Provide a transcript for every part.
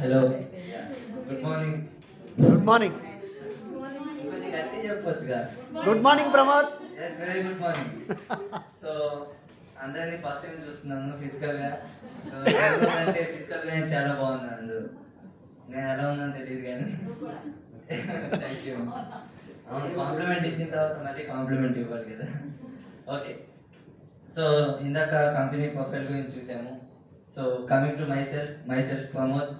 Hello, good morning. Good morning. కొంచెం గట్టి చెప్పొచ్చుగా. Good morning Pramod. Very good morning. So అందరినీ ఫస్ట్ టైం చూస్తున్నాను ఫిజికల్గా. సో అంటే ఫిజికల్గా నేను చాలా బాగున్నాను. అందరూ నేను ఎలా ఉన్నాను తెలియదు కానీ థ్యాంక్ యూ. అవును, కాంప్లిమెంట్ ఇచ్చిన తర్వాత మళ్ళీ కాంప్లిమెంట్ ఇవ్వాలి కదా. ఓకే, సో ఇందాక కంపెనీ ప్రొఫైల్ గురించి చూసాము. So coming to my self Pramod.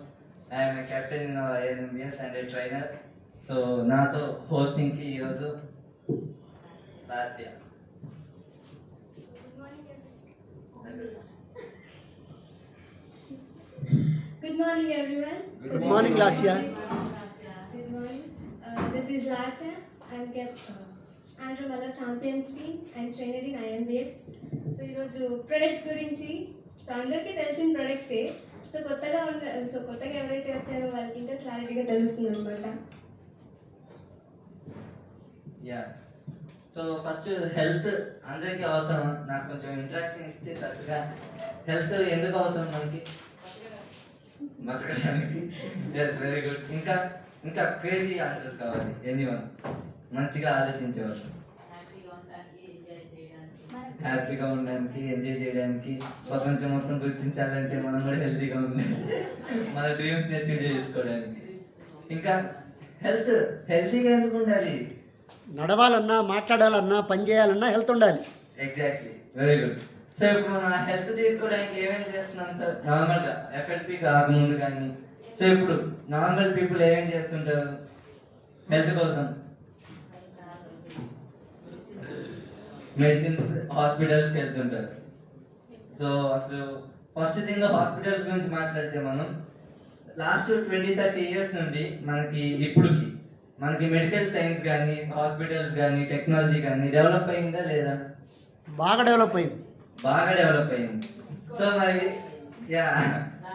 I'm a captain in INMBS and A trainer. So నాతో హోస్టింగ్కి ఈరోజు Lasya. Good morning, everyone. Good morning, Lasya. Good morning. This is Lasya. I'm from our champions team and trainer in INBS. So ఈరోజు products గురించి అందరికీ తెలిసిన ప్రొడక్ట్సే. So కొత్తగా ఎవరైతే వచ్చారో వాళ్ళకి ఇంకా క్లారిటీగా తెలుస్తుంది అనమాట. యా, సో ఫస్ట్ హెల్త్ అందరికీ అవసరం. నాకు కొంచెం ఇంట్రాక్షన్ ఇస్తే చక్కగా. హెల్త్ ఎందుకు అవసరం మనకి? బతకడానికి. Yes, very good. ఇంకా క్రేజీ ఆన్సర్స్ కావాలి. ఎనీవన్ మంచిగా ఆలోచించేవారు. హ్యాపీగా ఉండడానికి, ఎంజాయ్ చేయడానికి, ప్రపంచం మొత్తం గుర్తించాలంటే మనం కూడా హెల్తీగా ఉండాలి. మన డ్రీమ్స్ని అచీవ్ చేసుకోవడానికి. ఇంకా హెల్తీగా ఎందుకు ఉండాలి? నడవాలన్నా, మాట్లాడాలన్నా, పని చేయాలన్నా హెల్త్ ఉండాలి. Exactly, very good. సో ఇప్పుడు మన హెల్త్ తీసుకోవడానికి ఏమేమి చేస్తున్నాం సార్? నార్మల్గా FLP కాకముందు కానీ. సో ఇప్పుడు నార్మల్ పీపుల్ ఏమేమి చేస్తుంటారు హెల్త్ కోసం? మెడిసిన్స్, హాస్పిటల్స్కి వెళ్తుంటారు. సో అసలు ఫస్ట్ థింగ్ హాస్పిటల్స్ గురించి మాట్లాడితే మనం లాస్ట్ 20-30 ఇయర్స్ నుండి మనకి మెడికల్ సైన్స్ కానీ, హాస్పిటల్స్ కానీ, టెక్నాలజీ కానీ డెవలప్ అయిందా లేదా? బాగా డెవలప్ అయింది. సో మరి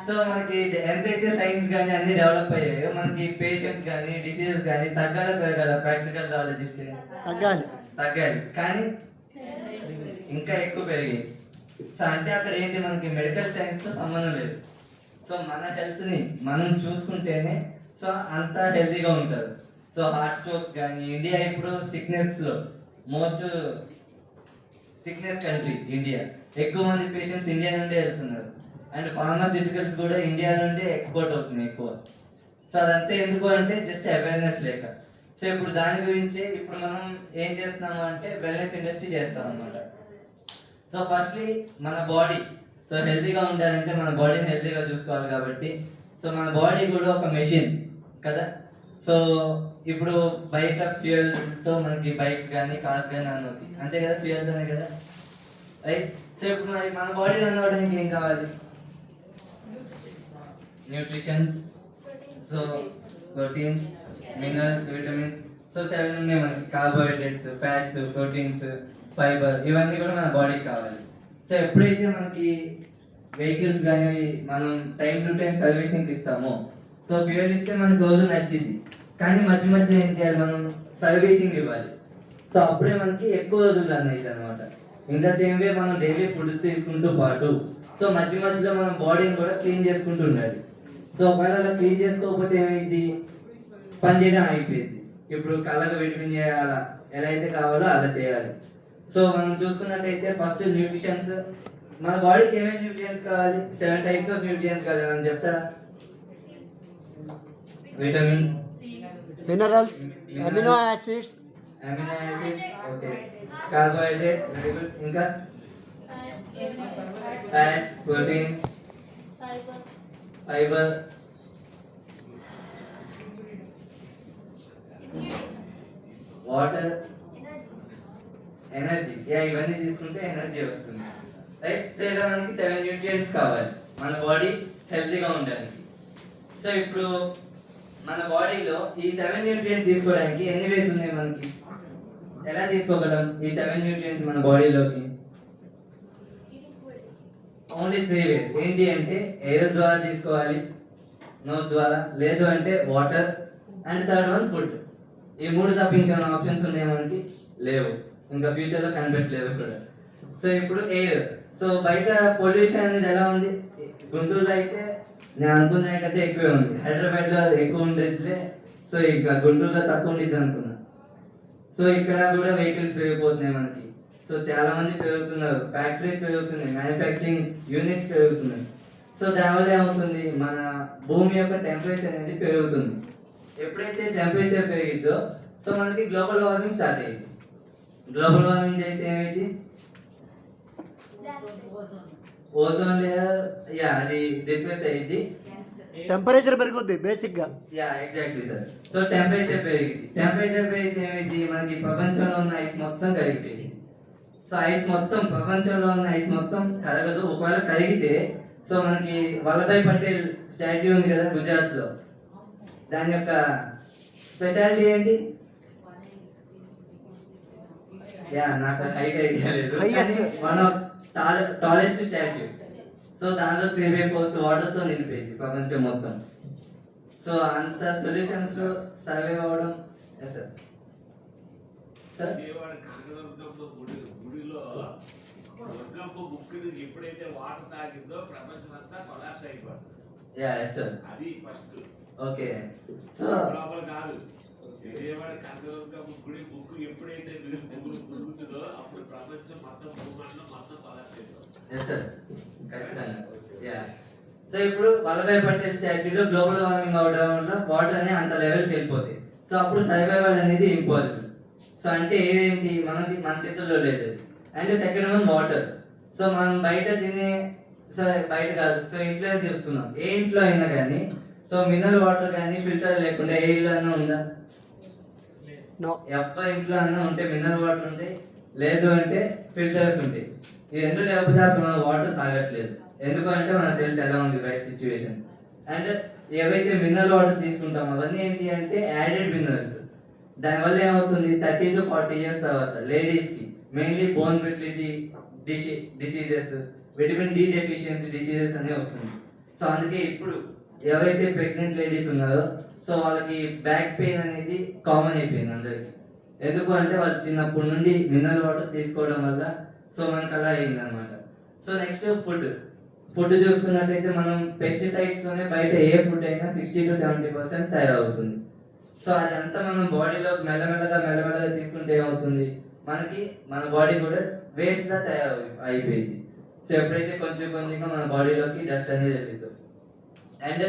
సో మనకి ఎంతైతే సైన్స్ కానీ అన్ని డెవలప్ అయ్యాయో మనకి పేషెంట్స్ కానీ, డిసీజెస్ కానీ పెరగాల ప్రాక్టికల్గా ఆలోచిస్తే తగ్గాలి కానీ ఇంకా ఎక్కువ పెరిగాయి. సో అంటే అక్కడ ఏంటి, మనకి మెడికల్ సైన్స్తో సంబంధం లేదు. సో మన హెల్త్ని మనం చూసుకుంటేనే సో అంతా హెల్తీగా ఉంటారు. సో హార్ట్ స్ట్రోక్స్ కానీ, ఇండియా ఇప్పుడు సిక్నెస్లో మోస్ట్ సిక్నెస్ కంట్రీ ఇండియా. ఎక్కువ మంది పేషెంట్స్ ఇండియా నుండే వెళ్తున్నారు. అండ్ ఫార్మాస్యూటికల్స్ కూడా ఇండియా నుండే ఎక్స్పోర్ట్ అవుతుంది ఎక్కువ. సో అదంతా ఎందుకు అంటే జస్ట్ అవేర్నెస్ లేక. సో ఇప్పుడు దాని గురించి ఇప్పుడు మనం ఏం చేస్తున్నాము అంటే వెల్నెస్ ఇండస్ట్రీ చేస్తాం అన్నమాట. సో ఫస్ట్లీ మన బాడీ సో హెల్తీగా ఉండాలంటే మన బాడీని హెల్తీగా చూసుకోవాలి కాబట్టి సో మన బాడీ కూడా ఒక మెషిన్ కదా. సో ఇప్పుడు బయట ఫ్యూయల్తో మనకి బైక్స్ కానీ, కార్స్ కానీ రన్ అవుతాయి, అంతే కదా, ఫ్యూయల్తోనే కదా, రైట్. సో ఇప్పుడు మన బాడీ రన్ అవ్వడానికి ఏం కావాలి? Nutritions. So proteins, minerals, vitamins. So 7 ఉన్నాయి మనకి. కార్బోహైడ్రేట్స్, ఫ్యాట్స్, ప్రోటీన్స్, ఫైబర్, ఇవన్నీ కూడా మన బాడీకి కావాలి. సో ఎప్పుడైతే మనకి వెహికల్స్ కానీ మనం టైం టు టైం సర్వీసింగ్ ఇస్తామో, సో ఫ్యూయల్ ఇస్తే మనకి రోజు నడిచింది, కానీ మధ్య ఏం చేయాలి, మనం సర్వీసింగ్ ఇవ్వాలి. సో అప్పుడే మనకి ఎక్కువ రోజులు రన్ అవుతుంది అనమాట. ఇంకా సేమ్ వే మనం డైలీ ఫుడ్ తీసుకుంటూ పాటు సో మధ్యలో మనం బాడీని కూడా క్లీన్ చేసుకుంటూ ఉండాలి. సో ఒకవేళ అలా క్లీన్ చేసుకోకపోతే ఏమైంది, పని చేయడం అయిపోయింది. ఇప్పుడు కళ్ళకు విటమిన్ చేయాలా, ఎలా అయితే కావాలో అలా చేయాలి. సో మనం చూసుకున్నట్టయితే ఫస్ట్ న్యూట్రిషన్స్. మన బాడీకి ఏమేమి న్యూట్రియంట్స్ కావాలి? 7 టైప్స్ ఆఫ్ న్యూట్రియంట్స్ కావాలి. మనం చెప్తారా? Vitamins, minerals, amino acids, okay, carbohydrates, very good. ఇంకా fats, proteins, fibre, water, energy. ఇవన్నీ తీసుకుంటే ఎనర్జీ వస్తుంది, రైట్. సో ఇలా మనకి 7 న్యూట్రియంట్స్ కావాలి మన బాడీ హెల్తీగా ఉండడానికి. సో ఇప్పుడు మన బాడీలో ఈ 7 న్యూట్రియంట్స్ తీసుకోవడానికి ఎన్ని వేస్ ఉన్నాయి మనకి? ఎలా తీసుకోగలం ఈ 7 న్యూట్రియంట్స్ మన బాడీలోకి? ఓన్లీ 3 వేస్. ఏంటి అంటే ఎయిర్ ద్వారా తీసుకోవాలి, నోస్ ద్వారా, లేదు అంటే water, and third one food. ఈ 3 తప్ప ఇంకా ఆప్షన్స్ ఉన్నాయి మనకి? లేవు, ఇంకా ఫ్యూచర్లో కనిపెట్టలేదు కూడా. సో ఇప్పుడు ఎయిర్. సో బయట పొల్యూషన్ అనేది ఎలా ఉంది? గుంటూరులో అయితే నేను అనుకున్న కంటే ఎక్కువే ఉంది. హైదరాబాద్లో ఎక్కువ ఉండేదిలే, సో ఇక గుంటూరులో తక్కువ ఉండేది అనుకున్నా. సో ఇక్కడ కూడా వెహికల్స్ పెరిగిపోతున్నాయి మనకి. సో చాలా మంది పెరుగుతున్నారు, ఫ్యాక్టరీస్ పెరుగుతున్నాయి, మ్యానుఫ్యాక్చరింగ్ యూనిట్స్ పెరుగుతున్నాయి. సో దానివల్ల ఏమవుతుంది, మన భూమి యొక్క టెంపరేచర్ అనేది పెరుగుతుంది. ఎప్పుడైతే టెంపరేచర్ పెరిగిద్దో సో మనకి గ్లోబల్ వార్మింగ్ స్టార్ట్ అయ్యింది. గ్లోబల్ వార్మింగ్ అయితే ఏమైంది, ఓజోన్ లేయర్ అది డిప్రెస్ అయ్యింది, టెంపరేచర్ పెరుగుద్ది బేసిక్గా. Exactly sir. సో టెంపరేచర్ పెరిగింది, టెంపరేచర్ పెరిగితే ఏమైంది, మనకి ప్రపంచంలో ఉన్న ఐస్ మొత్తం కరిగిపోయింది. సో ఐస్ మొత్తం, ప్రపంచంలో ఉన్న ఐస్ మొత్తం కరగదు. ఒకవేళ కరిగితే సో మనకి వల్లభాయ్ పటేల్ స్టాట్యూ ఉంది కదా గుజరాత్లో, దాని యొక్క స్పెషాలిటీ ఏంటి? నాకు హైట్ ఐడియా లేదు, one of tallest statue. So దానిలో 3/4 వాటర్తో నిండిపోయింది ప్రపంచం మొత్తం. సో అంత సొల్యూషన్స్ లో సర్వైవ్ అవ్వడం సార్. గుడిలో దుర్గమ్మ బుక్కుని ఎప్పుడైతే వాటర్ తాగిందో ప్రపంచం అంతా కొలాప్స్ అయిపోతుంది. అది ఫస్ట్. ఓకే. సో లోపల కాదు, విజయవాడ కనకదుర్గమ్మ గుడి బుక్ ఎప్పుడైతే మురుగుతుందో అప్పుడు ప్రపంచం మొత్తం భూమండలం మొత్తం కొలాప్స్ అయిపోతుంది. ఖచ్చితంగా. సో ఇప్పుడు వల్లభాయ్ పటేల్ స్టాట్యూలో గ్లోబల్ వార్మింగ్ అవడం వల్ల వాటర్ అనేది అంత లెవెల్కి వెళ్ళిపోతాయి. సో అప్పుడు సర్వైవల్ అనేది ఇంపాసిబుల్. సో అంటే ఏదేంటి, మనకి మన చేతుల్లో లేదు. And second one water. So మనం బయట తినే, సో బయట కాదు, సో ఇంట్లో తీసుకున్నాం, ఏ ఇంట్లో అయినా కానీ సో మినరల్ వాటర్ కానీ ఫిల్టర్ లేకుండా ఏ ఇల్లు అన్నా ఉందా? ఎవరి ఇంట్లో అన్నా ఉంటే మినరల్ వాటర్ ఉంటాయి, లేదు అంటే ఫిల్టర్స్ ఉంటాయి. ఈ రెండు లేకపోతే అసలు మనం వాటర్ తాగట్లేదు. ఎందుకంటే మనకు తెలిసి ఎలా ఉంది బయట సిచ్యువేషన్. అండ్ ఏవైతే మినరల్ వాటర్ తీసుకుంటామో అవన్నీ ఏంటి అంటే యాడెడ్ మినరల్స్. దానివల్ల ఏమవుతుంది, 30 to 40 years తర్వాత లేడీస్కి mainly bone fertility diseases, vitamin D deficiency diseases అనేవి వస్తుంది. సో అందుకే ఇప్పుడు ఎవరైతే ప్రెగ్నెంట్ లేడీస్ ఉన్నారో సో వాళ్ళకి బ్యాక్ పెయిన్ అనేది కామన్ అయిపోయింది అందరికి. ఎందుకు అంటే వాళ్ళు చిన్నప్పటి నుండి మినరల్ వాటర్ తీసుకోవడం వల్ల సో మనకు అలా అయింది అనమాట. సో నెక్స్ట్ ఫుడ్ చూసుకున్నట్లయితే మనం పెస్టిసైడ్స్తోనే బయట ఏ ఫుడ్ అయినా 60 to 70% తయారవుతుంది. సో అదంతా మనం బాడీలో మెల్లమెల్లగా తీసుకుంటే ఏమవుతుంది, మనకి మన బాడీ కూడా వేస్ట్గా అయిపోయింది. సో ఎప్పుడైతే కొంచెంగా మన బాడీలోకి డస్ట్ అనేది వెళ్తుంది. అండ్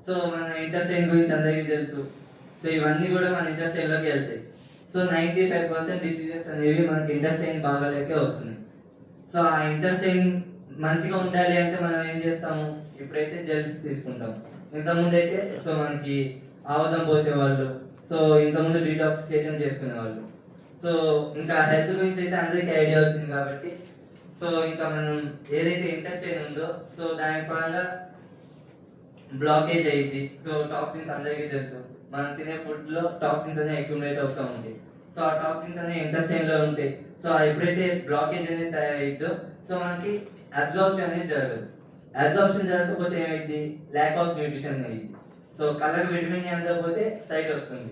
సో మన ఇంటెస్టైన్ గురించి అందరికీ తెలుసు. సో ఇవన్నీ కూడా మన ఇంటెస్టైన్లోకి వెళ్తాయి. సో 95% డిసీజెస్ అనేవి మనకి ఇంటెస్టైన్ బాగాలేకే వస్తున్నాయి. సో ఆ ఇంటెస్టైన్ మంచిగా ఉండాలి అంటే మనం ఏం చేస్తాము, ఇప్పుడైతే జెల్స్ తీసుకుంటాం. ఇంతకుముందు అయితే సో మనకి ఆముదం పోసేవాళ్ళు, సో ఇంతకుముందు డీటాక్సిఫికేషన్ చేసుకునేవాళ్ళు. సో ఇంకా హెల్త్ గురించి అయితే అందరికీ ఐడియా వచ్చింది కాబట్టి సో ఇంకా మనం ఏదైతే ఇంటెస్టైన్ ఉందో సో దాని పరంగా బ్లాకేజ్ అయ్యింది. సో టాక్సిన్స్ అందరికీ తెలుసు, మనం తినే ఫుడ్లో టాక్సిన్స్ అనేవి అక్యుములేట్ అవుతూ ఉంటాయి. సో ఆ టాక్సిన్స్ అనేవి ఇంటెస్టైన్లో ఉంటాయి. సో ఎప్పుడైతే బ్లాకేజ్ అనేది తయారైద్దో సో మనకి అబ్జార్ప్షన్ అనేది జరగదు. అబ్జార్ప్షన్ జరగకపోతే ఏమైంది, ల్యాక్ ఆఫ్ న్యూట్రిషన్ అయ్యింది. సో కళ్ళకి విటమిన్ డి అందకపోతే సైట్ వస్తుంది.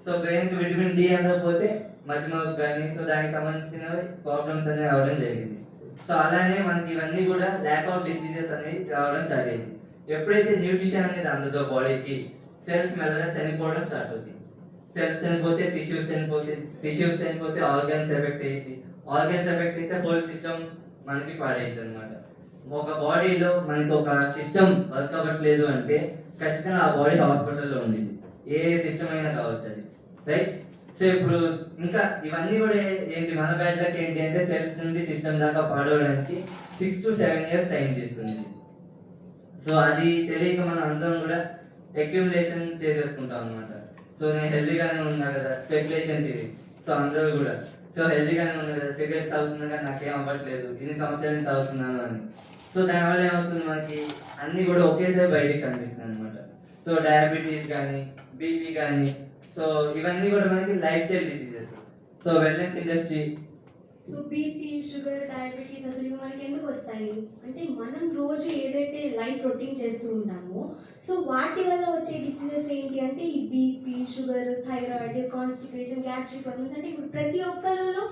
సో బ్రెయిన్కి విటమిన్ డి అందకపోతే మధ్యమకు కానీ సో దానికి సంబంధించినవి ప్రాబ్లమ్స్ అనేవి రావడం జరిగింది. సో అలానే మనకి ఇవన్నీ కూడా ల్యాక్ ఆఫ్ డిసీజెస్ అనేవి రావడం స్టార్ట్ అయింది. ఎప్పుడైతే న్యూట్రిషన్ అనేది అందదో బాడీకి సెల్స్ మెల్లగా చనిపోవడం స్టార్ట్ అవుతుంది. సెల్స్ చనిపోతే టిష్యూస్ చనిపోతే ఆర్గన్స్ ఎఫెక్ట్ అయ్యింది. ఆర్గన్స్ ఎఫెక్ట్ అయితే హోల్ సిస్టమ్ మనకి పాడైంది అనమాట. ఒక బాడీలో మనకి ఒక సిస్టమ్ వర్క్ అవ్వట్లేదు అంటే ఖచ్చితంగా ఆ బాడీ హాస్పిటల్లో ఉంది, ఏ సిస్టమ్ అయినా కావచ్చు అది, రైట్. సో ఇప్పుడు ఇంకా ఇవన్నీ కూడా ఏంటి, మన బ్యాడ్ లక్ ఏంటి అంటే సెల్స్ నుండి సిస్టమ్ దాకా పాడవడానికి 6 to 7 years టైం తీసుకుంది. సో అది తెలియక మనం అందరం కూడా అక్యుములేషన్ చేసేసుకుంటాం అనమాట. సో నేను హెల్దీగానే ఉన్నా కదా, స్పెక్యులేషన్ థియరీ. సో అందరూ కూడా సో హెల్దీగానే ఉన్నా కదా, సిగరెట్ తాగుతున్నా కానీ నాకేం అవ్వట్లేదు, ఇన్ని సంవత్సరాల నుంచి తాగుతున్నాను అని. సో దానివల్ల ఏమవుతుంది, మనకి అన్నీ కూడా ఒకేసారి బయటికి కనిపిస్తుంది అనమాట. సో డయాబెటీస్ కానీ, బీపీ కానీ, సో ఇవన్నీ కూడా మనకి life style diseases. So wellness industry. So BP, sugar, diabetes అసలు ఇవి మనకి ఎందుకు వస్తాయి అంటే మనం రోజు ఏదైతే లైఫ్ రొటీన్ చేస్తూ ఉంటామో సో వాటి వల్ల వచ్చే డిసీజెస్ ఏంటి అంటే ఈ BP, sugar, thyroid, constipation, gastric problems. అంటే ఇప్పుడు ప్రతి ఒక్కరిలో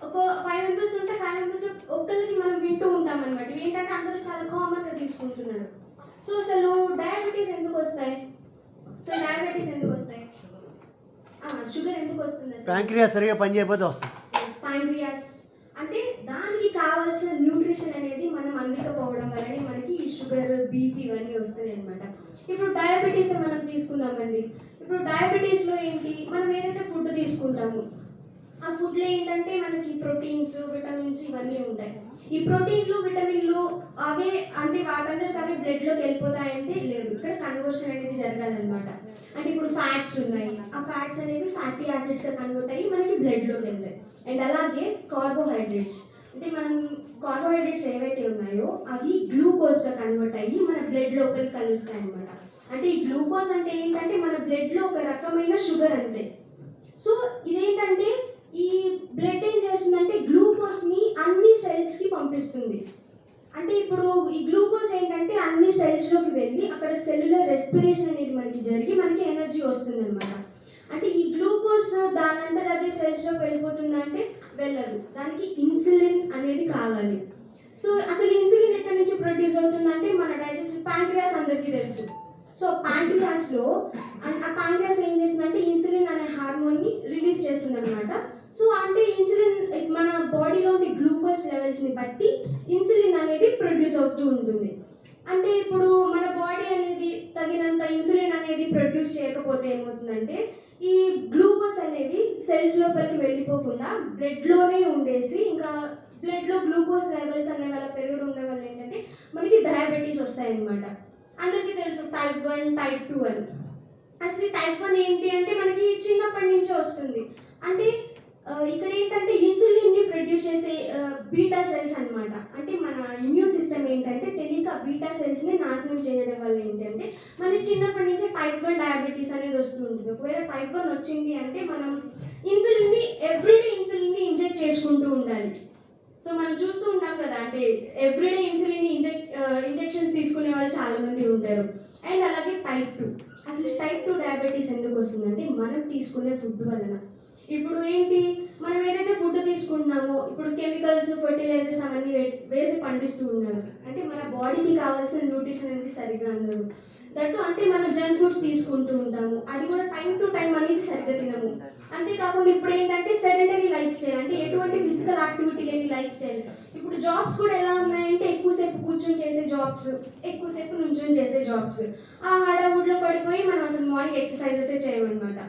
ఒక 5 members ఉంటే 5 members ఒక్కరికి మనం వింటూ ఉంటాం అనమాట. ఏంటంటే అందరూ చాలా కామన్గా తీసుకుంటున్నారు. సో అసలు డయాబెటీస్ ఎందుకు వస్తాయి? సో డయాబెటీస్ ఎందుకు వస్తాయి? షుగర్ ఎందుకు వస్తుంది అసలు? ప్యాంక్రియాస్ సరిగా పనిచేయకపోతే వస్తుంది. ప్యాంక్రియాస్ అంటే దానికి కావాల్సిన న్యూట్రిషన్ అనేది మనం అందకపోవడం వల్లనే మనకి ఈ షుగర్, బీపీ ఇవన్నీ వస్తాయి అనమాట. ఇప్పుడు డయాబెటీస్ మనం తీసుకున్నామండి. ఇప్పుడు డయాబెటీస్లో ఏంటి, మనం ఏదైతే ఫుడ్ తీసుకుంటామో ఆ ఫుడ్లో ఏంటంటే మనకి ప్రోటీన్స్, విటమిన్స్ ఇవన్నీ ఉంటాయి. ఈ ప్రోటీన్లు, విటమిన్లు అవే అంటే వాటందరికి అవే బ్లడ్లోకి వెళ్ళిపోతాయంటే లేదు, ఇక్కడ కన్వర్షన్ అనేది జరగాలన్నమాట. అంటే ఇప్పుడు ఫ్యాట్స్ ఉన్నాయి, ఆ ఫ్యాట్స్ అనేవి ఫ్యాటీ యాసిడ్స్గా కన్వర్ట్ అయ్యి మనకి బ్లడ్లోకి వెళ్తాయి. అండ్ అలాగే కార్బోహైడ్రేట్స్ అంటే మనం కార్బోహైడ్రేట్స్ ఏవైతే ఉన్నాయో అవి గ్లూకోజ్గా కన్వర్ట్ అయ్యి మన బ్లడ్ లోపలికి కలుస్తాయి అనమాట. అంటే ఈ గ్లూకోజ్ అంటే ఏంటంటే మన బ్లడ్లో ఒక రకమైన షుగర్ అంతే. సో ఇదేంటంటే ఈ బ్లడ్ ఏం చేస్తుందంటే గ్లూకోజ్ని అన్ని సెల్స్కి పంపిస్తుంది. అంటే ఇప్పుడు ఈ గ్లూకోజ్ ఏంటంటే అన్ని సెల్స్లోకి వెళ్ళి అక్కడ సెల్యులర్ రెస్పిరేషన్ అనేది మనకి జరిగి మనకి ఎనర్జీ వస్తుంది అనమాట. అంటే ఈ గ్లూకోజ్ దానంతట అదే సెల్స్లోకి వెళ్ళిపోతుందంటే వెళ్ళదు, దానికి ఇన్సులిన్ అనేది కావాలి. సో అసలు ఇన్సులిన్ ఎక్కడి నుంచి ప్రొడ్యూస్ అవుతుందంటే మన డైజెస్టివ్ ప్యాంక్రియాస్ అందరికీ తెలుసు. సో ప్యాంక్రియాస్లో ఆ ప్యాంక్రియాస్ ఏం చేస్తుందంటే ఇన్సులిన్ అనే హార్మోన్ని రిలీజ్ చేస్తుంది అనమాట. సో అంటే ఇన్సులిన్ మన బాడీలో ఉండే గ్లూకోజ్ లెవెల్స్ని బట్టి ఇన్సులిన్ అనేది ప్రొడ్యూస్ అవుతూ ఉంటుంది. అంటే ఇప్పుడు మన బాడీ అనేది తగినంత ఇన్సులిన్ అనేది ప్రొడ్యూస్ చేయకపోతే ఏమవుతుందంటే ఈ గ్లూకోజ్ అనేవి సెల్స్ లోపలికి వెళ్ళిపోకుండా బ్లడ్లోనే ఉండేసి ఇంకా బ్లడ్లో గ్లూకోజ్ లెవెల్స్ అనే వల్ల పెరుగుడు ఉండే వల్ల ఏంటంటే మనకి డయాబెటీస్ వస్తాయి అన్నమాట. అందరికీ తెలుసు టైప్ 1, టైప్ 2 అని. అసలు టైప్ 1 ఏంటి అంటే మనకి చిన్నప్పటి నుంచే వస్తుంది. అంటే ఇక్కడ ఏంటంటే ఇన్సులిన్ని ప్రొడ్యూస్ చేసే బీటా సెల్స్ అనమాట. అంటే మన ఇమ్యూన్ సిస్టమ్ ఏంటంటే తెలియక బీటా సెల్స్ని నాశనం చేయడం వల్ల ఏంటంటే మనకి చిన్నప్పటి నుంచే టైప్ 1 డయాబెటీస్ అనేది వస్తూ ఉంటుంది. ఒకవేళ టైప్ 1 వచ్చింది అంటే మనం ఇన్సులిన్ని ఎవ్రీడే ఇన్సులిన్ని ఇంజెక్ట్ చేసుకుంటూ ఉండాలి. సో మనం చూస్తూ ఉంటాం కదా, అంటే ఎవ్రీడే ఇన్సులిన్ని ఇంజెక్షన్స్ తీసుకునే వాళ్ళు చాలామంది ఉంటారు. అండ్ అలాగే టైప్ 2. అసలు టైప్ 2 డయాబెటీస్ ఎందుకు వస్తుందంటే మనం తీసుకునే ఫుడ్ వలన. ఇప్పుడు ఏంటి, మనం ఏదైతే ఫుడ్ తీసుకుంటున్నామో ఇప్పుడు కెమికల్స్, ఫర్టిలైజర్స్ అవన్నీ వేసి పండిస్తూ ఉన్నారు. అంటే మన బాడీకి కావాల్సిన న్యూట్రిషన్ అనేది సరిగ్గా అందదు. దట్టు అంటే మనం జంక్ ఫుడ్స్ తీసుకుంటూ ఉంటాము, అది కూడా టైం టు టైం అనేది సరిగ్గా తినము. అంతేకాకుండా ఇప్పుడు ఏంటంటే సెడెంటరీ లైఫ్ స్టైల్, అంటే ఎటువంటి ఫిజికల్ యాక్టివిటీ లేని లైఫ్ స్టైల్. ఇప్పుడు జాబ్స్ కూడా ఎలా ఉన్నాయంటే ఎక్కువసేపు కూర్చొని చేసే జాబ్స్, ఎక్కువసేపు నుంచొని చేసే జాబ్స్. ఆ హడావుడ్లో పడిపోయి మనం అసలు మార్నింగ్ ఎక్సర్సైజెసే చేయమన్నమాట.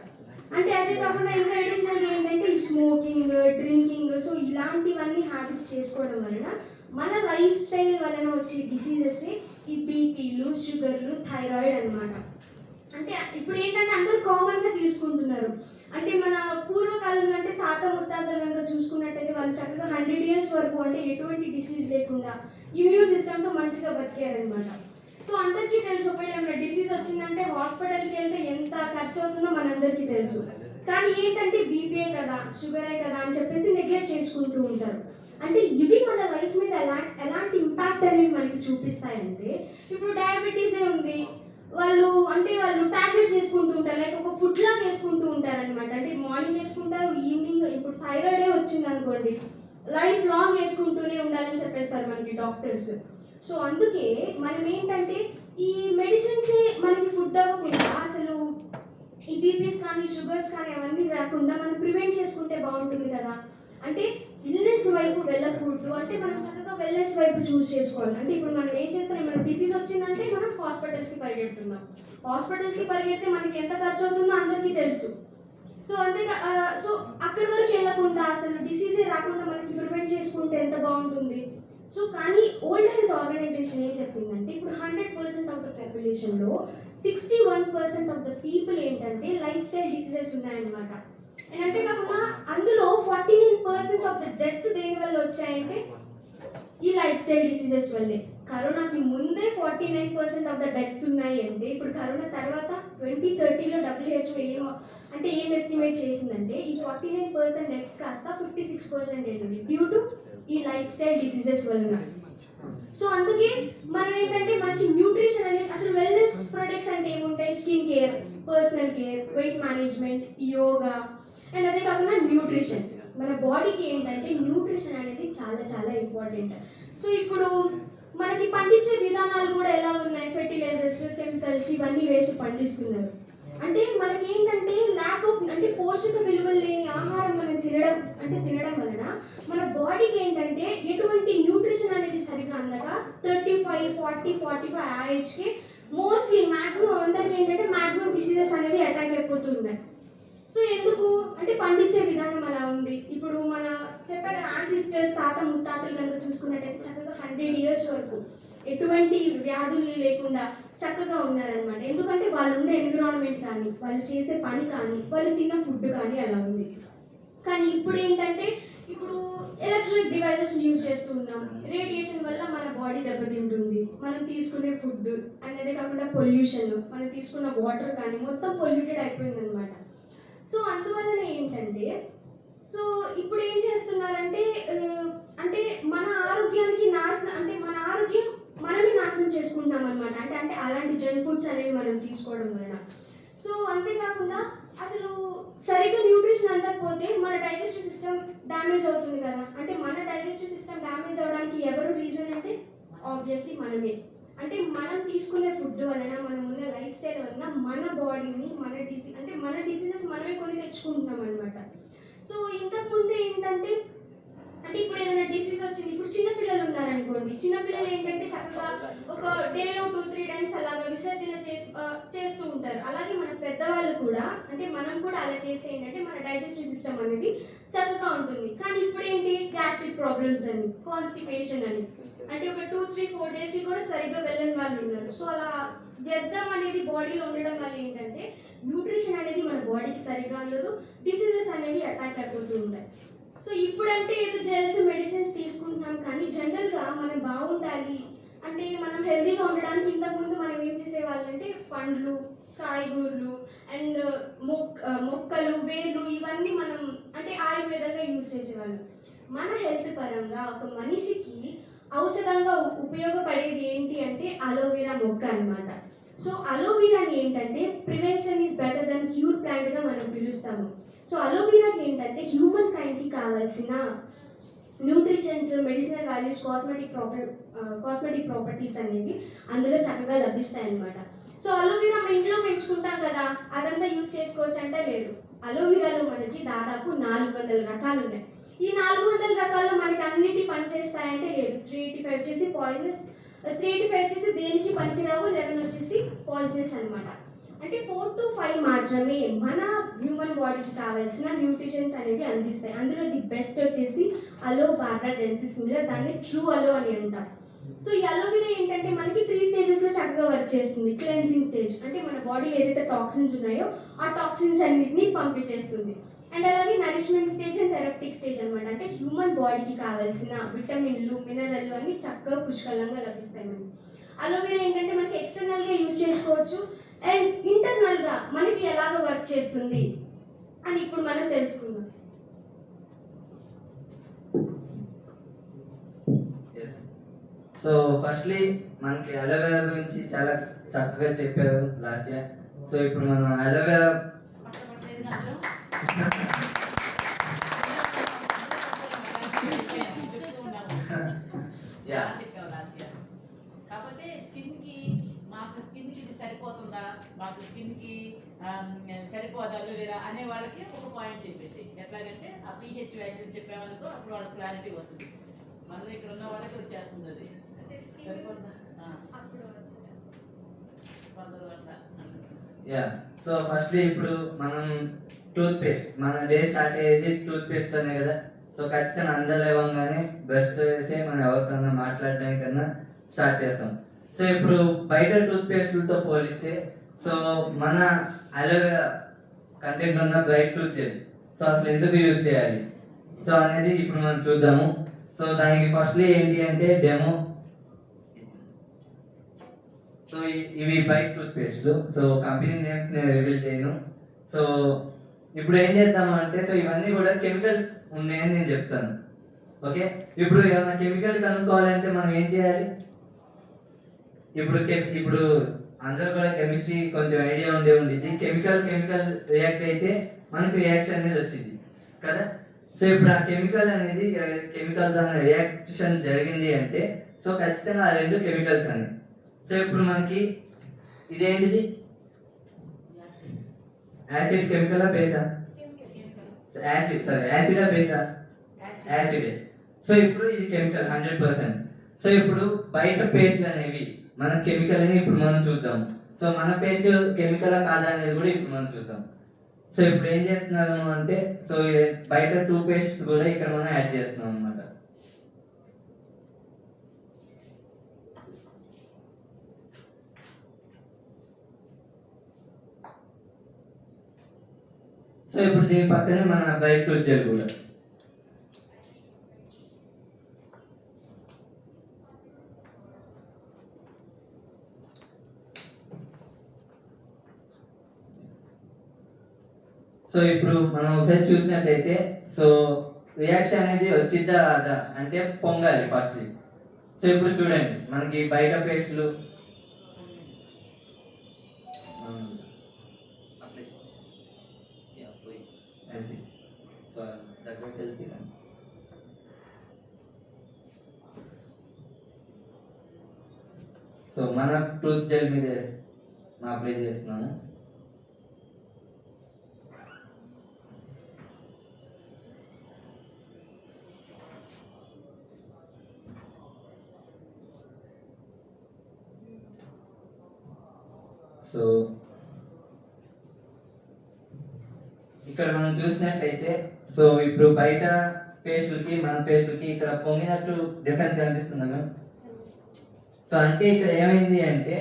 అంటే అదే కాకుండా ఇంకా అడిషనల్గా ఏంటంటే ఈ స్మోకింగ్, డ్రింకింగ్, సో ఇలాంటివన్నీ హ్యాబిట్స్ చేసుకోవడం వలన మన లైఫ్ స్టైల్ వలన వచ్చే డిసీజెస్ ఈ బీపీలు, షుగర్లు, థైరాయిడ్ అనమాట. అంటే ఇప్పుడు ఏంటంటే అందరూ కామన్గా తీసుకుంటున్నారు. అంటే మన పూర్వకాలంలో అంటే తాత ముత్తాతలు కనుక చూసుకున్నట్టయితే వాళ్ళు చక్కగా 100 years వరకు అంటే ఎటువంటి డిసీజ్ లేకుండా ఇమ్యూన్ సిస్టమ్తో మంచిగా బతికారనమాట. సో అందరికీ తెలుసు ఒకవేళ ఏమైనా డిసీజ్ వచ్చిందంటే హాస్పిటల్కి వెళ్తే ఎంత ఖర్చు అవుతుందో మనందరికీ తెలుసు. కానీ ఏంటంటే బీపీఏ కదా, షుగరే కదా అని చెప్పేసి నెగ్లెక్ట్ చేసుకుంటూ ఉంటారు. అంటే ఇవి మన లైఫ్ మీద ఎలాంటి ఇంపాక్ట్ అనేది మనకి చూపిస్తాయంటే ఇప్పుడు డయాబెటీసే ఉంది, వాళ్ళు టాబ్లెట్స్ వేసుకుంటూ ఉంటారు, లైక్ ఒక ఫుడ్ లాగా వేసుకుంటూ ఉంటారు అనమాట. అంటే మార్నింగ్ వేసుకుంటారు, ఈవినింగ్. ఇప్పుడు థైరాయిడే వచ్చింది అనుకోండి, లైఫ్ లాంగ్ వేసుకుంటూనే ఉండాలని చెప్పేస్తారు మనకి డాక్టర్స్. సో అందుకే మనం ఏంటంటే ఈ మెడిసిన్సే మనకి ఫుడ్ అవ్వకుండా అసలు ఈ బీపీస్ కానీ షుగర్స్ కానీ అవన్నీ రాకుండా మనం ప్రివెంట్ చేసుకుంటే బాగుంటుంది కదా. అంటే ఇల్నెస్ వైపు వెళ్ళకూడదు, అంటే మనం చక్కగా వెల్నెస్ వైపు చూస్ చేసుకోవాలి. అంటే ఇప్పుడు మనం ఏం చేస్తున్నాం, మనకు డిసీజ్ వచ్చిందంటే మనం హాస్పిటల్స్కి పరిగెడుతున్నాం. హాస్పిటల్స్కి పరిగెడితే మనకి ఎంత ఖర్చు అవుతుందో అందరికీ తెలుసు. సో సో అక్కడి వరకు వెళ్ళకుండా అసలు డిసీజే రాకుండా మనకి ప్రివెంట్ చేసుకుంటే ఎంత బాగుంటుంది. సో కానీ వరల్డ్ హెల్త్ ఆర్గనైజేషన్ ఏం చెప్పిందంటే ఇప్పుడు 100% ఆఫ్ ద పాపులేషన్లో 61% ఆఫ్ ద పీపుల్ ఏంటంటే లైఫ్ స్టైల్ డిసీజెస్ ఉన్నాయన్నమాట. అండ్ అంతేకాకుండా అందులో 49% ఆఫ్ ద డెత్స్ దేని వల్ల వచ్చాయంటే ఈ లైఫ్ స్టైల్ డిసీజెస్ వల్లే. కరోనాకి ముందే 49% ఆఫ్ ద డెత్స్ ఉన్నాయి అంటే ఇప్పుడు కరోనా తర్వాత 2030లో WHO ఏం ఎస్టిమేట్ చేసిందంటే ఈ 49% డెత్స్ కాస్త 56% అయింది డ్యూ టు ఈ లైఫ్ స్టైల్ డిసీజెస్ వలన. సో అందుకే మనం ఏంటంటే మంచి న్యూట్రిషన్ అనేది, అసలు వెల్నెస్ ప్రొడక్ట్స్ అంటే ఏముంటాయి, skin care, personal care, weight management, yoga, and అదే కాకుండా న్యూట్రిషన్. మన బాడీకి ఏంటంటే న్యూట్రిషన్ అనేది చాలా చాలా ఇంపార్టెంట్. సో ఇప్పుడు మనకి పండించే విధానాలు కూడా ఎలా ఉన్నాయి, ఫెర్టిలైజర్స్, కెమికల్స్ ఇవన్నీ వేసి పండిస్తున్నారు. అంటే మనకి ఏంటంటే ల్యాక్ ఆఫ్ అంటే పోషక విలువలు లేని ఆహారం మనం తినడం వలన మన బాడీకి ఏంటంటే ఎటువంటి న్యూట్రిషన్ అనేది సరిగా అందక 35, 40, 45 ఆ ఏజ్కి మోస్ట్లీ మ్యాక్సిమం అందరికీ ఏంటంటే మ్యాక్సిమం డిసీజెస్ అనేవి అటాక్ అయిపోతున్నాయి. సో ఎందుకు అంటే పండించే విధానం అలా ఉంది. ఇప్పుడు మన చెప్పారు యాన్సిస్టర్స్, తాత ముత్తాతలు కనుక చూసుకున్నట్టయితే చక్కగా 100 years వరకు ఎటువంటి వ్యాధులు లేకుండా చక్కగా ఉన్నారనమాట. ఎందుకంటే వాళ్ళు ఉండే ఎన్విరాన్మెంట్ కానీ, వాళ్ళు చేసే పని కానీ, వాళ్ళు తిన్న ఫుడ్ కానీ అలా ఉంది. కానీ ఇప్పుడు ఏంటంటే ఇప్పుడు ఎలక్ట్రిక్ డివైసెస్ యూజ్ చేస్తూ ఉన్నాం. రేడియేషన్ వల్ల మన బాడీ దెబ్బతింటుంది. మనం తీసుకునే ఫుడ్ అనేది కాకుండా పొల్యూషన్, మనం తీసుకున్న వాటర్ కానీ మొత్తం పొల్యూటెడ్ అయిపోయింది అనమాట. సో అందువలన ఏంటంటే సో ఇప్పుడు ఏం చేస్తున్నారంటే అంటే మన ఆరోగ్యానికి అంటే మన ఆరోగ్యం మనమే నాశనం చేసుకుంటాం అనమాట. అంటే అలాంటి జంక్ ఫుడ్స్ అనేవి మనం తీసుకోవడం వలన. సో అంతేకాకుండా అసలు సరిగ్గా న్యూట్రిషన్ అందకపోతే మన డైజెస్టివ్ సిస్టమ్ డ్యామేజ్ అవుతుంది కదా. అంటే మన డైజెస్టివ్ సిస్టమ్ డ్యామేజ్ అవడానికి ఎవరు రీజన్ అంటే ఆబ్వియస్లీ మనమే. అంటే మనం తీసుకునే ఫుడ్ వలన, మనం ఉన్న లైఫ్ స్టైల్ వలన మన బాడీని మన డిసీజెస్ మనమే కొని తెచ్చుకుంటున్నాం అనమాట. సో ఇంతకుముందు ఏంటంటే అంటే ఇప్పుడు ఏదైనా డిసీజ్ వచ్చింది, ఇప్పుడు చిన్నపిల్లలు ఉన్నారనుకోండి, చిన్నపిల్లలు ఏంటంటే చక్కగా ఒక డేలో 2-3 times అలాగా విసర్జన చేస్తూ ఉంటారు. అలాగే మన పెద్దవాళ్ళు కూడా అంటే మనం కూడా అలా చేస్తే ఏంటంటే మన డైజెస్టివ్ సిస్టమ్ అనేది చక్కగా ఉంటుంది. కానీ ఇప్పుడు ఏంటి గ్యాస్ట్రిక్ ప్రాబ్లమ్స్ అని, కాన్స్టిపేషన్ అని, అంటే ఒక 2-3-4 days కూడా సరిగ్గా వెళ్ళని వాళ్ళు ఉన్నారు. సో అలా వ్యర్థం అనేది బాడీలో ఉండడం వల్ల ఏంటంటే న్యూట్రిషన్ అనేది మన బాడీకి సరిగా ఉండదు, డిసీజెస్ అనేవి అటాక్ అయిపోతూ ఉంటాయి. సో ఇప్పుడంటే ఏదో జెల్స్, మెడిసిన్స్ తీసుకుంటున్నాం, కానీ జనరల్గా మనం బాగుండాలి అంటే మనం హెల్తీగా ఉండడానికి ఇంతకుముందు మనం ఏం చేసేవాళ్ళంటే పండ్లు, కాయగూరలు అండ్ మొక్కలు, వేర్లు ఇవన్నీ మనం అంటే ఆయుర్వేదంగా యూజ్ చేసేవాళ్ళం. మన హెల్త్ పరంగా ఒక మనిషికి ఔషధంగా ఉపయోగపడేది ఏంటి అంటే అలోవెరా మొక్క అన్నమాట. సో అలోవెరాని ఏంటంటే prevention is better than cure ప్లాంట్గా మనం పిలుస్తాము. సో అలోవెరాకి ఏంటంటే హ్యూమన్ కైండ్కి కావాల్సిన nutritions, medicinal values, cosmetic properties అనేవి అందులో చక్కగా లభిస్తాయి అన్నమాట. సో అలోవెరా మన ఇంట్లో పెంచుకుంటాం కదా, అదంతా యూజ్ చేసుకోవచ్చు అంటే లేదు. అలోవెరాలో మనకి దాదాపు 400 రకాలు ఉన్నాయి. ఈ 400 రకాల్లో మనకి అన్నిటి పనిచేస్తాయంటే లేదు. 385 వచ్చేసి పాయిజనస్, 385 వచ్చేసి దేనికి పనికిరావు, 11 వచ్చేసి పాయిజనస్ అనమాట. అంటే 4 to 5 మాత్రమే మన హ్యూమన్ బాడీకి కావాల్సిన న్యూట్రిషన్స్ అనేవి అందిస్తాయి. అందులో ది బెస్ట్ వచ్చేసి అలో బార్బరా డెన్సిస్ మిల్లర్, దాన్ని ట్రూ అలో అని అంటాం. సో ఈ అలోవెరా ఏంటంటే మనకి 3 stagesలో చక్కగా వర్క్ చేస్తుంది. క్లెన్సింగ్ స్టేజ్ అంటే మన బాడీలో ఏదైతే టాక్సిన్స్ ఉన్నాయో ఆ టాక్సిన్స్ అన్నిటిని పంపించేస్తుంది. అండ్ అలాగే nourishment stage and therapeutic stage అనమాట. అంటే హ్యూమన్ బాడీకి కావాల్సిన విటమిన్లు, మినరల్లు అన్ని చక్కగా పుష్కలంగా లభిస్తాయి మనకి. అలోవెరా ఏంటంటే మనకి ఎక్స్టర్నల్గా యూజ్ చేసుకోవచ్చు అండ్ ఇంటర్నల్గా మనకి ఎలాగ వర్క్ చేస్తుంది అని ఇప్పుడు మనం తెలుసుకుందాం. సో ఫస్ట్లీ మనకి అలోవెరా గురించి చాలా చక్కగా చెప్పారు లాస్ట్ ఇయర్. సో ఇప్పుడు మనం అలోవెరా కాకపోతే స్కిన్కి ఇది సరిపోతుందా, మాకు స్కిన్కి సరిపోదా అలోవెరా అనే వాళ్ళకి ఒక పాయింట్ చెప్పేసి ఎట్లాగంటే ఆ pH వాల్యూ చెప్పామనుకో అప్పుడు వాళ్ళకి క్లారిటీ వస్తుంది. మనం ఇక్కడ ఉన్న వాళ్ళకి వచ్చేస్తుంది అది సరిపోతుందా. సో ఫస్ట్లీ ఇప్పుడు మనం టూత్పేస్ట్, మన డే స్టార్ట్ అయ్యేది టూత్పేస్ట్ అనే కదా. సో ఖచ్చితంగా అందరు లేవగానే బ్రష్ చేసి మనం ఎవరితో మాట్లాడడానికన్నా స్టార్ట్ చేస్తాం. సో ఇప్పుడు బయట టూత్పేస్ట్లతో పోలిస్తే సో మన అలోవెరా కంటెంట్ ఉన్న బ్రైట్ టూత్ జెల్ సో అసలు ఎందుకు యూజ్ చేయాలి సో అనేది ఇప్పుడు మనం చూద్దాము. సో దానికి ఫస్ట్లీ ఏంటి అంటే డెమో. సో ఇవి బైట్ టూత్పేస్ట్లు. సో కంపెనీ నేమ్స్ నేను రివీల్ చేయను. సో ఇప్పుడు ఏం చేద్దాము అంటే సో ఇవన్నీ కూడా కెమికల్ ఉన్నాయని నేను చెప్తాను. ఓకే, ఇప్పుడు ఏమైనా కెమికల్ కనుక్కోవాలంటే మనం ఏం చేయాలి? ఇప్పుడు అందరూ కూడా కెమిస్ట్రీ కొంచెం ఐడియా ఉండిద్ది. కెమికల్ రియాక్ట్ అయితే మనకి రియాక్షన్ అనేది వచ్చింది కదా. సో ఇప్పుడు ఆ కెమికల్ అనేది కెమికల్ దాని రియాక్షన్ జరిగింది అంటే సో ఖచ్చితంగా ఆ రెండు కెమికల్స్ అని. సో ఇప్పుడు మనకి ఇదేంటిది యాసిడ్ కెమికలా బేసా? యాసిడ్ సారీ యాసిడా బేసా? యాసిడ్. సో ఇప్పుడు ఇది కెమికల్ 100%. సో ఇప్పుడు బయట పేస్ట్లు అనేవి మన కెమికల్ అని ఇప్పుడు మనం చూద్దాం. సో మన పేస్ట్ కెమికల్ కాదా అనేది కూడా ఇప్పుడు మనం చూద్దాం. సో ఇప్పుడు ఏం చేస్తున్నాము అంటే సో బయట 2 పేస్ట్స్ కూడా ఇక్కడ మనం యాడ్ చేస్తున్నాం అనమాట. సో ఇప్పుడు దీని పక్కనే మన బయట టూత్ జెల్ కూడా. సో ఇప్పుడు మనం ఒకసారి చూసినట్టయితే సో రియాక్షన్ అనేది వచ్చిద్దా రాదా అంటే పొంగాలి ఫస్ట్. సో ఇప్పుడు చూడండి మనకి బయట పేస్ట్లు సో మన టూత్ జెల్ మీద అప్లై చేస్తున్నాము. సో ఇక్కడ మనం చూసినట్లయితే సో ఇప్పుడు బయట పేస్టులకి మన పేస్టులకి ఇక్కడ పొంగినట్టు డిఫరెన్స్ కనిపిస్తుందా మ్యామ్? సో అంటే ఇక్కడ ఏమైంది అంటే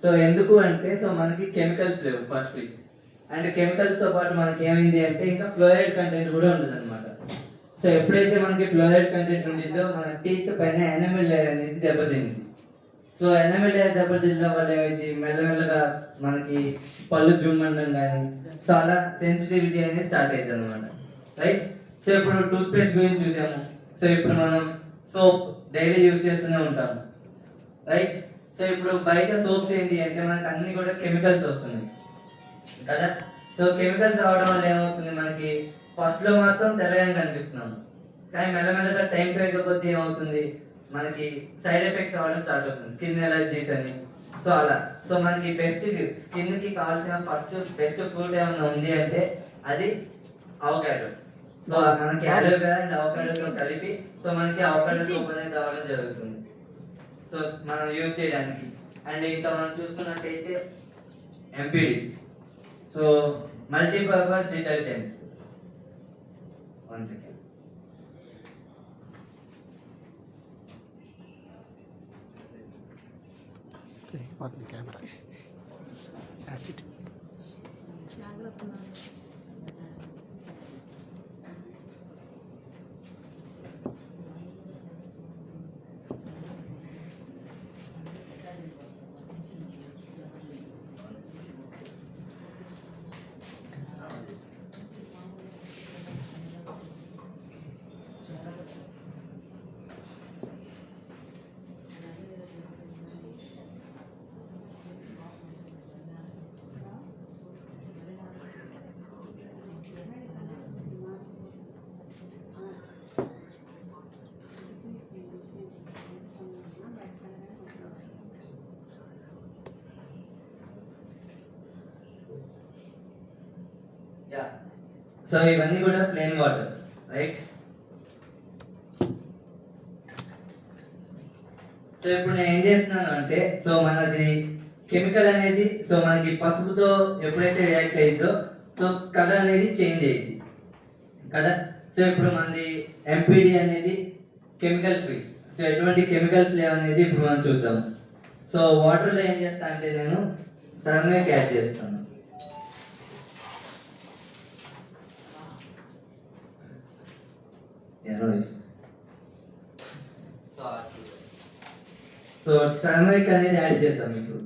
సో ఎందుకు అంటే సో మనకి కెమికల్స్ లేవు ఫస్ట్. అండ్ కెమికల్స్ తో పాటు మనకి ఏమైంది అంటే ఇంకా ఫ్లోరైడ్ కంటెంట్ కూడా ఉంటుంది అనమాట. సో ఎప్పుడైతే మనకి ఫ్లోరైడ్ కంటెంట్ ఉండిందో మన టీత్ పైన ఎనామిల్ లేయర్ అనేది దెబ్బతింది. సో ఎనామిల్ లేయర్ దెబ్బతినడం వల్ల ఏమైంది మెల్లమెల్లగా మనకి పళ్ళు జుమ్మడం కానీ సో అలా సెన్సిటివిటీ అనేది స్టార్ట్ అవుతుంది అనమాట. రైట్. సో ఇప్పుడు టూత్ పేస్ట్ గురించి చూసాము. సో ఇప్పుడు మనం సోప్ డైలీ యూజ్ చేస్తూనే ఉంటాము. రైట్. సో ఇప్పుడు బయట సోప్స్ ఏంటి అంటే మనకి అన్ని కూడా కెమికల్స్ వస్తున్నాయి కదా. సో కెమికల్స్ అవడం వల్ల ఏమవుతుంది మనకి ఫస్ట్ లో మాత్రం తెల్లగానే కనిపిస్తున్నాము, కానీ మెల్లమెల్లగా టైం పెరిగే కొద్దీ ఏమవుతుంది మనకి సైడ్ ఎఫెక్ట్స్ అవ్వడం స్టార్ట్ అవుతుంది, స్కిన్ ఎలర్జీస్ అని. సో అలా సో మనకి బెస్ట్ స్కిన్ కి కావాల్సిన ఫస్ట్ బెస్ట్ ఫ్రూట్ ఏమైనా ఉంది అంటే అది అవకాడో. సో మనకి అలోవెరా అండ్ అవకాడోతో కలిపి సో మనకి అవకాడో సోప్ అనేది రావడం జరుగుతుంది సో మనం యూజ్ చేయడానికి. అండ్ ఇంకా మనం చూసుకున్నట్టయితే MPD so multipurpose detergent. One second. Camera acid yeah. So ఇవన్నీ కూడా ప్లెయిన్ వాటర్. రైట్. సో ఇప్పుడు నేను ఏం చేస్తున్నాను అంటే సో మనది కెమికల్ అనేది సో మనకి పసుపుతో ఎప్పుడైతే రియాక్ట్ అయ్యిందో సో కలర్ అనేది చేంజ్ అయ్యింది కదా. సో ఇప్పుడు మనది ఎంపీడి అనేది కెమికల్ ఫ్రీ. సో ఎటువంటి కెమికల్స్ లేవనేది ఇప్పుడు మనం చూద్దాం. సో వాటర్లో ఏం చేస్తా అంటే నేను టర్మరిక్ యాడ్ చేస్తాను. సో టర్మరిక్ అనేది యాడ్ చేద్దాం ఇప్పుడు.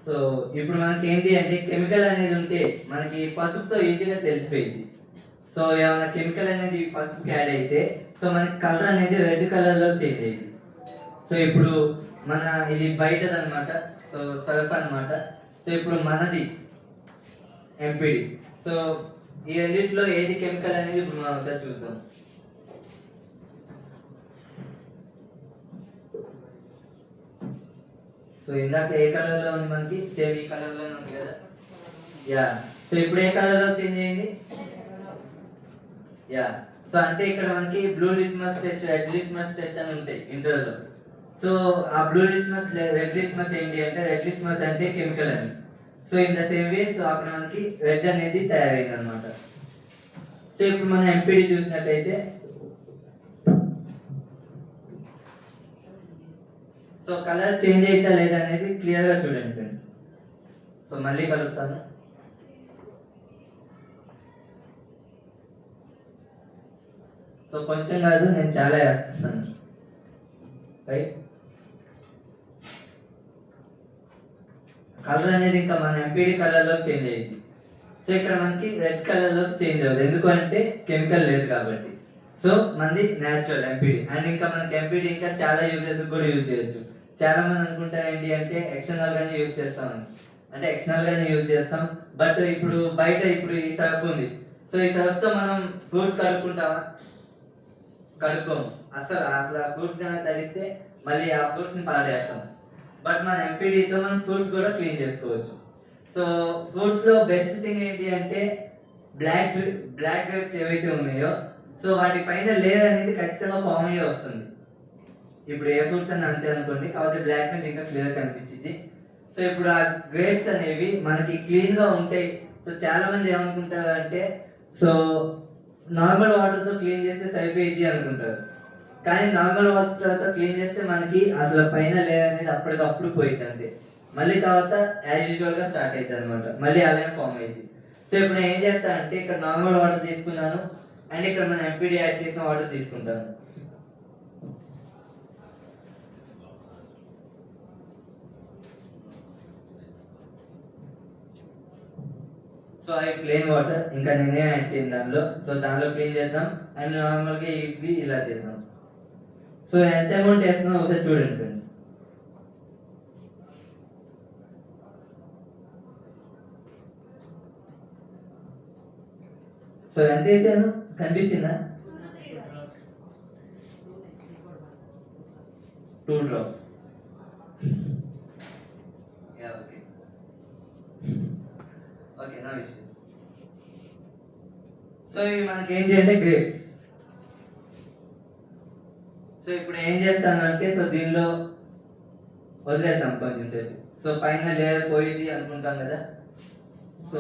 సో ఇప్పుడు మనకి ఏంటి అంటే కెమికల్ అనేది ఉంటే మనకి పసుపుతో ఈజీగా తెలిసిపోయింది. సో ఏమైనా కెమికల్ అనేది పసుపుకి యాడ్ అయితే సో మనకి కలర్ అనేది రెడ్ కలర్లో చేంజ్ అయ్యింది. సో ఇప్పుడు మన ఇది బయటది అనమాట, సో సర్ఫ్ అనమాట. సో ఇప్పుడు మనది ఎంపీడి. సో ఈ రెండిట్లో ఏది కెమికల్ అనేది ఇప్పుడు మనం ఒకసారి చూద్దాం. సో ఇందాక ఏ కలర్లో ఉంది మనకి, సేమ్ ఈ కలర్లోనే ఉంది కదా. యా, సో ఇప్పుడు ఏ కలర్లో చేంజ్ అయింది. యా, సో అంటే ఇక్కడ మనకి blue litmus test, red litmus test అని ఉంటాయి ఇంటర్లో. సో ఆ బ్లూ లిట్మస్, రెడ్ లిట్మస్ ఏంటి అంటే, రెడ్ లిట్మస్ అంటే కెమికల్ అని. So in the same way so అక్కడ మనకి రెడ్ అనేది తయారైంది అనమాట. సో ఇప్పుడు మనం ఎంపీడీ చూసినట్టయితే సో కలర్ చేంజ్ అవుతా లేదా అనేది క్లియర్గా చూడండి ఫ్రెండ్స్. సో మళ్ళీ కలుపుతాను. సో కొంచెం కాదు, నేను చాలా వేస్తున్నాను. రైట్, కలర్ అనేది ఇంకా మన ఎంపీడీ కలర్లో చేంజ్ అయ్యింది. సో ఇక్కడ మనకి రెడ్ కలర్లోకి చేంజ్ అవ్వదు, ఎందుకంటే కెమికల్ లేదు కాబట్టి. సో మనది న్యాచురల్ ఎంపీడీ. అండ్ ఇంకా మనకి ఎంపీడీ ఇంకా చాలా యూజెస్ కూడా యూజ్ చేయొచ్చు. చాలా మంది అనుకుంటారు ఏంటి అంటే ఎక్స్టర్నల్ గానే యూజ్ చేస్తామని, అంటే ఎక్స్టర్నల్ గానే యూజ్ చేస్తాం. బట్ ఇప్పుడు బయట ఇప్పుడు ఈ సర్ఫ్ ఉంది. సో ఈ సర్ఫ్ తో మనం ఫ్రూట్స్ కడుక్కుంటామా? కడుక్కోము. అసలు ఆ ఫ్రూట్స్ కనుక తడిస్తే మళ్ళీ ఆ ఫ్రూట్స్ ని పాడేస్తాం. బట్ మన ఎంపీడీతో మనం ఫ్రూట్స్ కూడా క్లీన్ చేసుకోవచ్చు. సో ఫ్రూట్స్ లో బెస్ట్ థింగ్ ఏంటి అంటే బ్లాక్ గ్రేప్స్ ఏవైతే ఉన్నాయో సో వాటి పైన లేయర్ అనేది ఖచ్చితంగా ఫామ్ అయ్యే వస్తుంది. ఇప్పుడు ఏ ఫ్రూట్స్ అని అంతే అనుకోండి, కాబట్టి బ్లాక్ మీద ఇంకా క్లియర్ కనిపించింది. సో ఇప్పుడు ఆ గ్రేప్స్ అనేవి మనకి క్లీన్ గా ఉంటాయి. సో చాలా మంది ఏమనుకుంటారు అంటే సో నార్మల్ వాటర్ తో క్లీన్ చేస్తే సరిపోయింది అనుకుంటారు. కానీ నార్మల్ వాటర్ తో క్లీన్ చేస్తే మనకి అసలు పైన లేయర్ అనేది అప్పటికప్పుడు పోయింది అంతే. మళ్ళీ తర్వాత యాజ్ యూజువల్ గా స్టార్ట్ అవుతుంది అనమాట, మళ్ళీ అలానే ఫామ్ అయింది. సో ఇప్పుడు నేను ఏం చేస్తా అంటే ఇక్కడ నార్మల్ వాటర్ తీసుకున్నాను అండ్ ఇక్కడ మనం ఎంపీడీ యాడ్ చేసిన వాటర్ తీసుకుంటాను. సో అవి ప్లెయిన్ వాటర్, ఇంకా నేనే యాడ్ చేయను దానిలో. సో దానిలో క్లీన్ చేద్దాం అండ్ నార్మల్గా ఇవి ఇలా చేద్దాం. సో ఎంత అమౌంట్ వేస్తున్నాం ఒకసారి చూడండి ఫ్రెండ్స్. సో ఎంత వేసాను కనిపించిందా? 2 drops. Yeah, okay. Okay, no issues. So ఇవి మనకి ఏంటి అంటే గ్రేప్స్. సో ఇప్పుడు ఏం చేస్తాను అంటే సో దీనిలో వదిలేద్దాం కొంచెం సేపు. సో పైన లేయర్ పోయింది అనుకుంటాం కదా. సో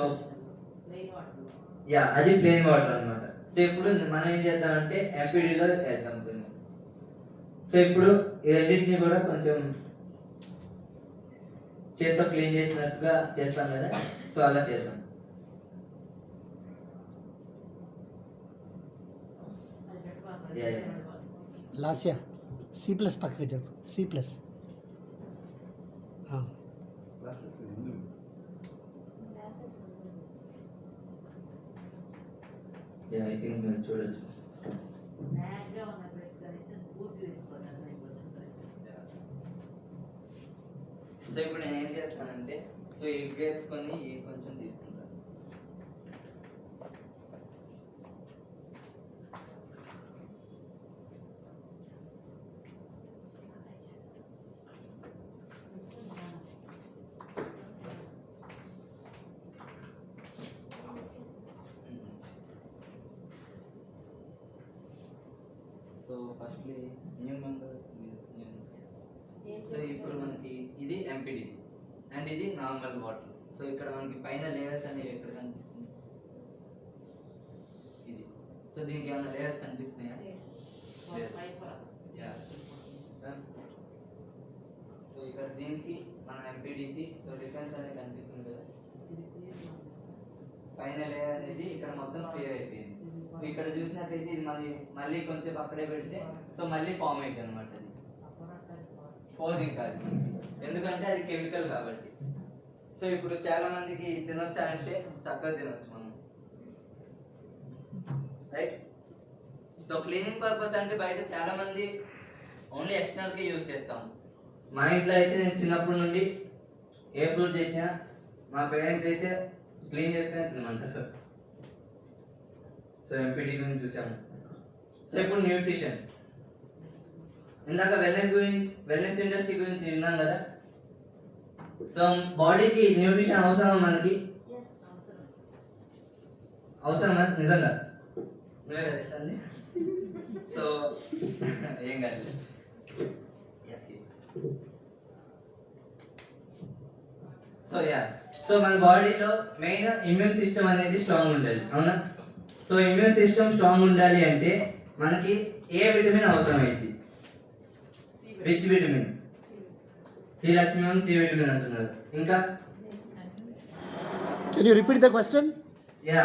యా, అది ప్లెయిన్ వాటర్ అన్నమాట. సో ఇప్పుడు మనం ఏం చేద్దామంటే ఎంపీడీలో వేద్దాం కొన్ని. సో ఇప్పుడు ఈ రెండింటిని కూడా కొంచెం చేత్తో క్లీన్ చేసినట్టుగా చేస్తాం కదా, సో అలా చేద్దాం. లాస్యా C+ పక్కకి చెప్పు. C+. ఐ థింక్ మీరు చూడొచ్చు. సో ఇప్పుడు నేను ఏం చేస్తానంటే సో ఈ గ్రేప్స్ కొన్ని కొంచెం తీసుకుంటాను. So firstly new member. So ఇప్పుడు మనకి ఇది ఎంపీడీ అండ్ ఇది నార్మల్ వాటర్. సో ఇక్కడ మనకి పైన లేయర్స్ అనేవి ఎక్కడ కనిపిస్తుంది? ఇది. సో దీనికి ఏమైనా లేయర్స్ కనిపిస్తున్నాయా? సో ఇక్కడ దీనికి మన ఎంపీడీకి సో డిఫరెన్స్ అనేది కనిపిస్తుంది కదా. పైన లేయర్ అనేది ఇక్కడ మొత్తం క్లియర్ అయిపోయింది. ఇక్కడ చూసినట్టయితే ఇది మళ్ళీ కొంచెం అక్కడే పెడితే సో మళ్ళీ ఫామ్ అవుతుంది అనమాట. అది పోజింగ్ కాదు, ఎందుకంటే అది కెమికల్ కాబట్టి. సో ఇప్పుడు చాలా మందికి తినొచ్చా అంటే చక్కగా తినొచ్చు మనం, రైట్? సో క్లీనింగ్ పర్పస్ అంటే బయట చాలా మంది ఓన్లీ ఎక్స్టర్నల్గా యూజ్ చేస్తాం. మా ఇంట్లో అయితే నేను చిన్నప్పటి నుండి ఏ ఫ్రూట్ తెచ్చినా మా పేరెంట్స్ అయితే క్లీన్ చేసుకుని తినమంటారు. సో ఎంపీటీ గురించి చూసాము. సో ఇప్పుడు న్యూట్రిషన్, ఇందాక వెల్నెస్ ఇండస్ట్రీ గురించి విన్నాం కదా. సో బాడీకి న్యూట్రిషన్ అవసరం మనకి, అవసరం నిజంగా నువ్వే కదా ఇస్తుంది. సో ఏం కాదు. సో మన బాడీలో మెయిన్ ఇమ్యూన్ సిస్టమ్ అనేది స్ట్రాంగ్ ఉండాలి, అవునా? సో ఇమ్యూన్ సిస్టమ్ స్ట్రాంగ్ ఉండాలి అంటే మనకి ఏ విటమిన్ అవసరమైంది? Rich vitamin, C Lakshmi C vitamin అంటున్నారు. ఇంకా can you repeat the question?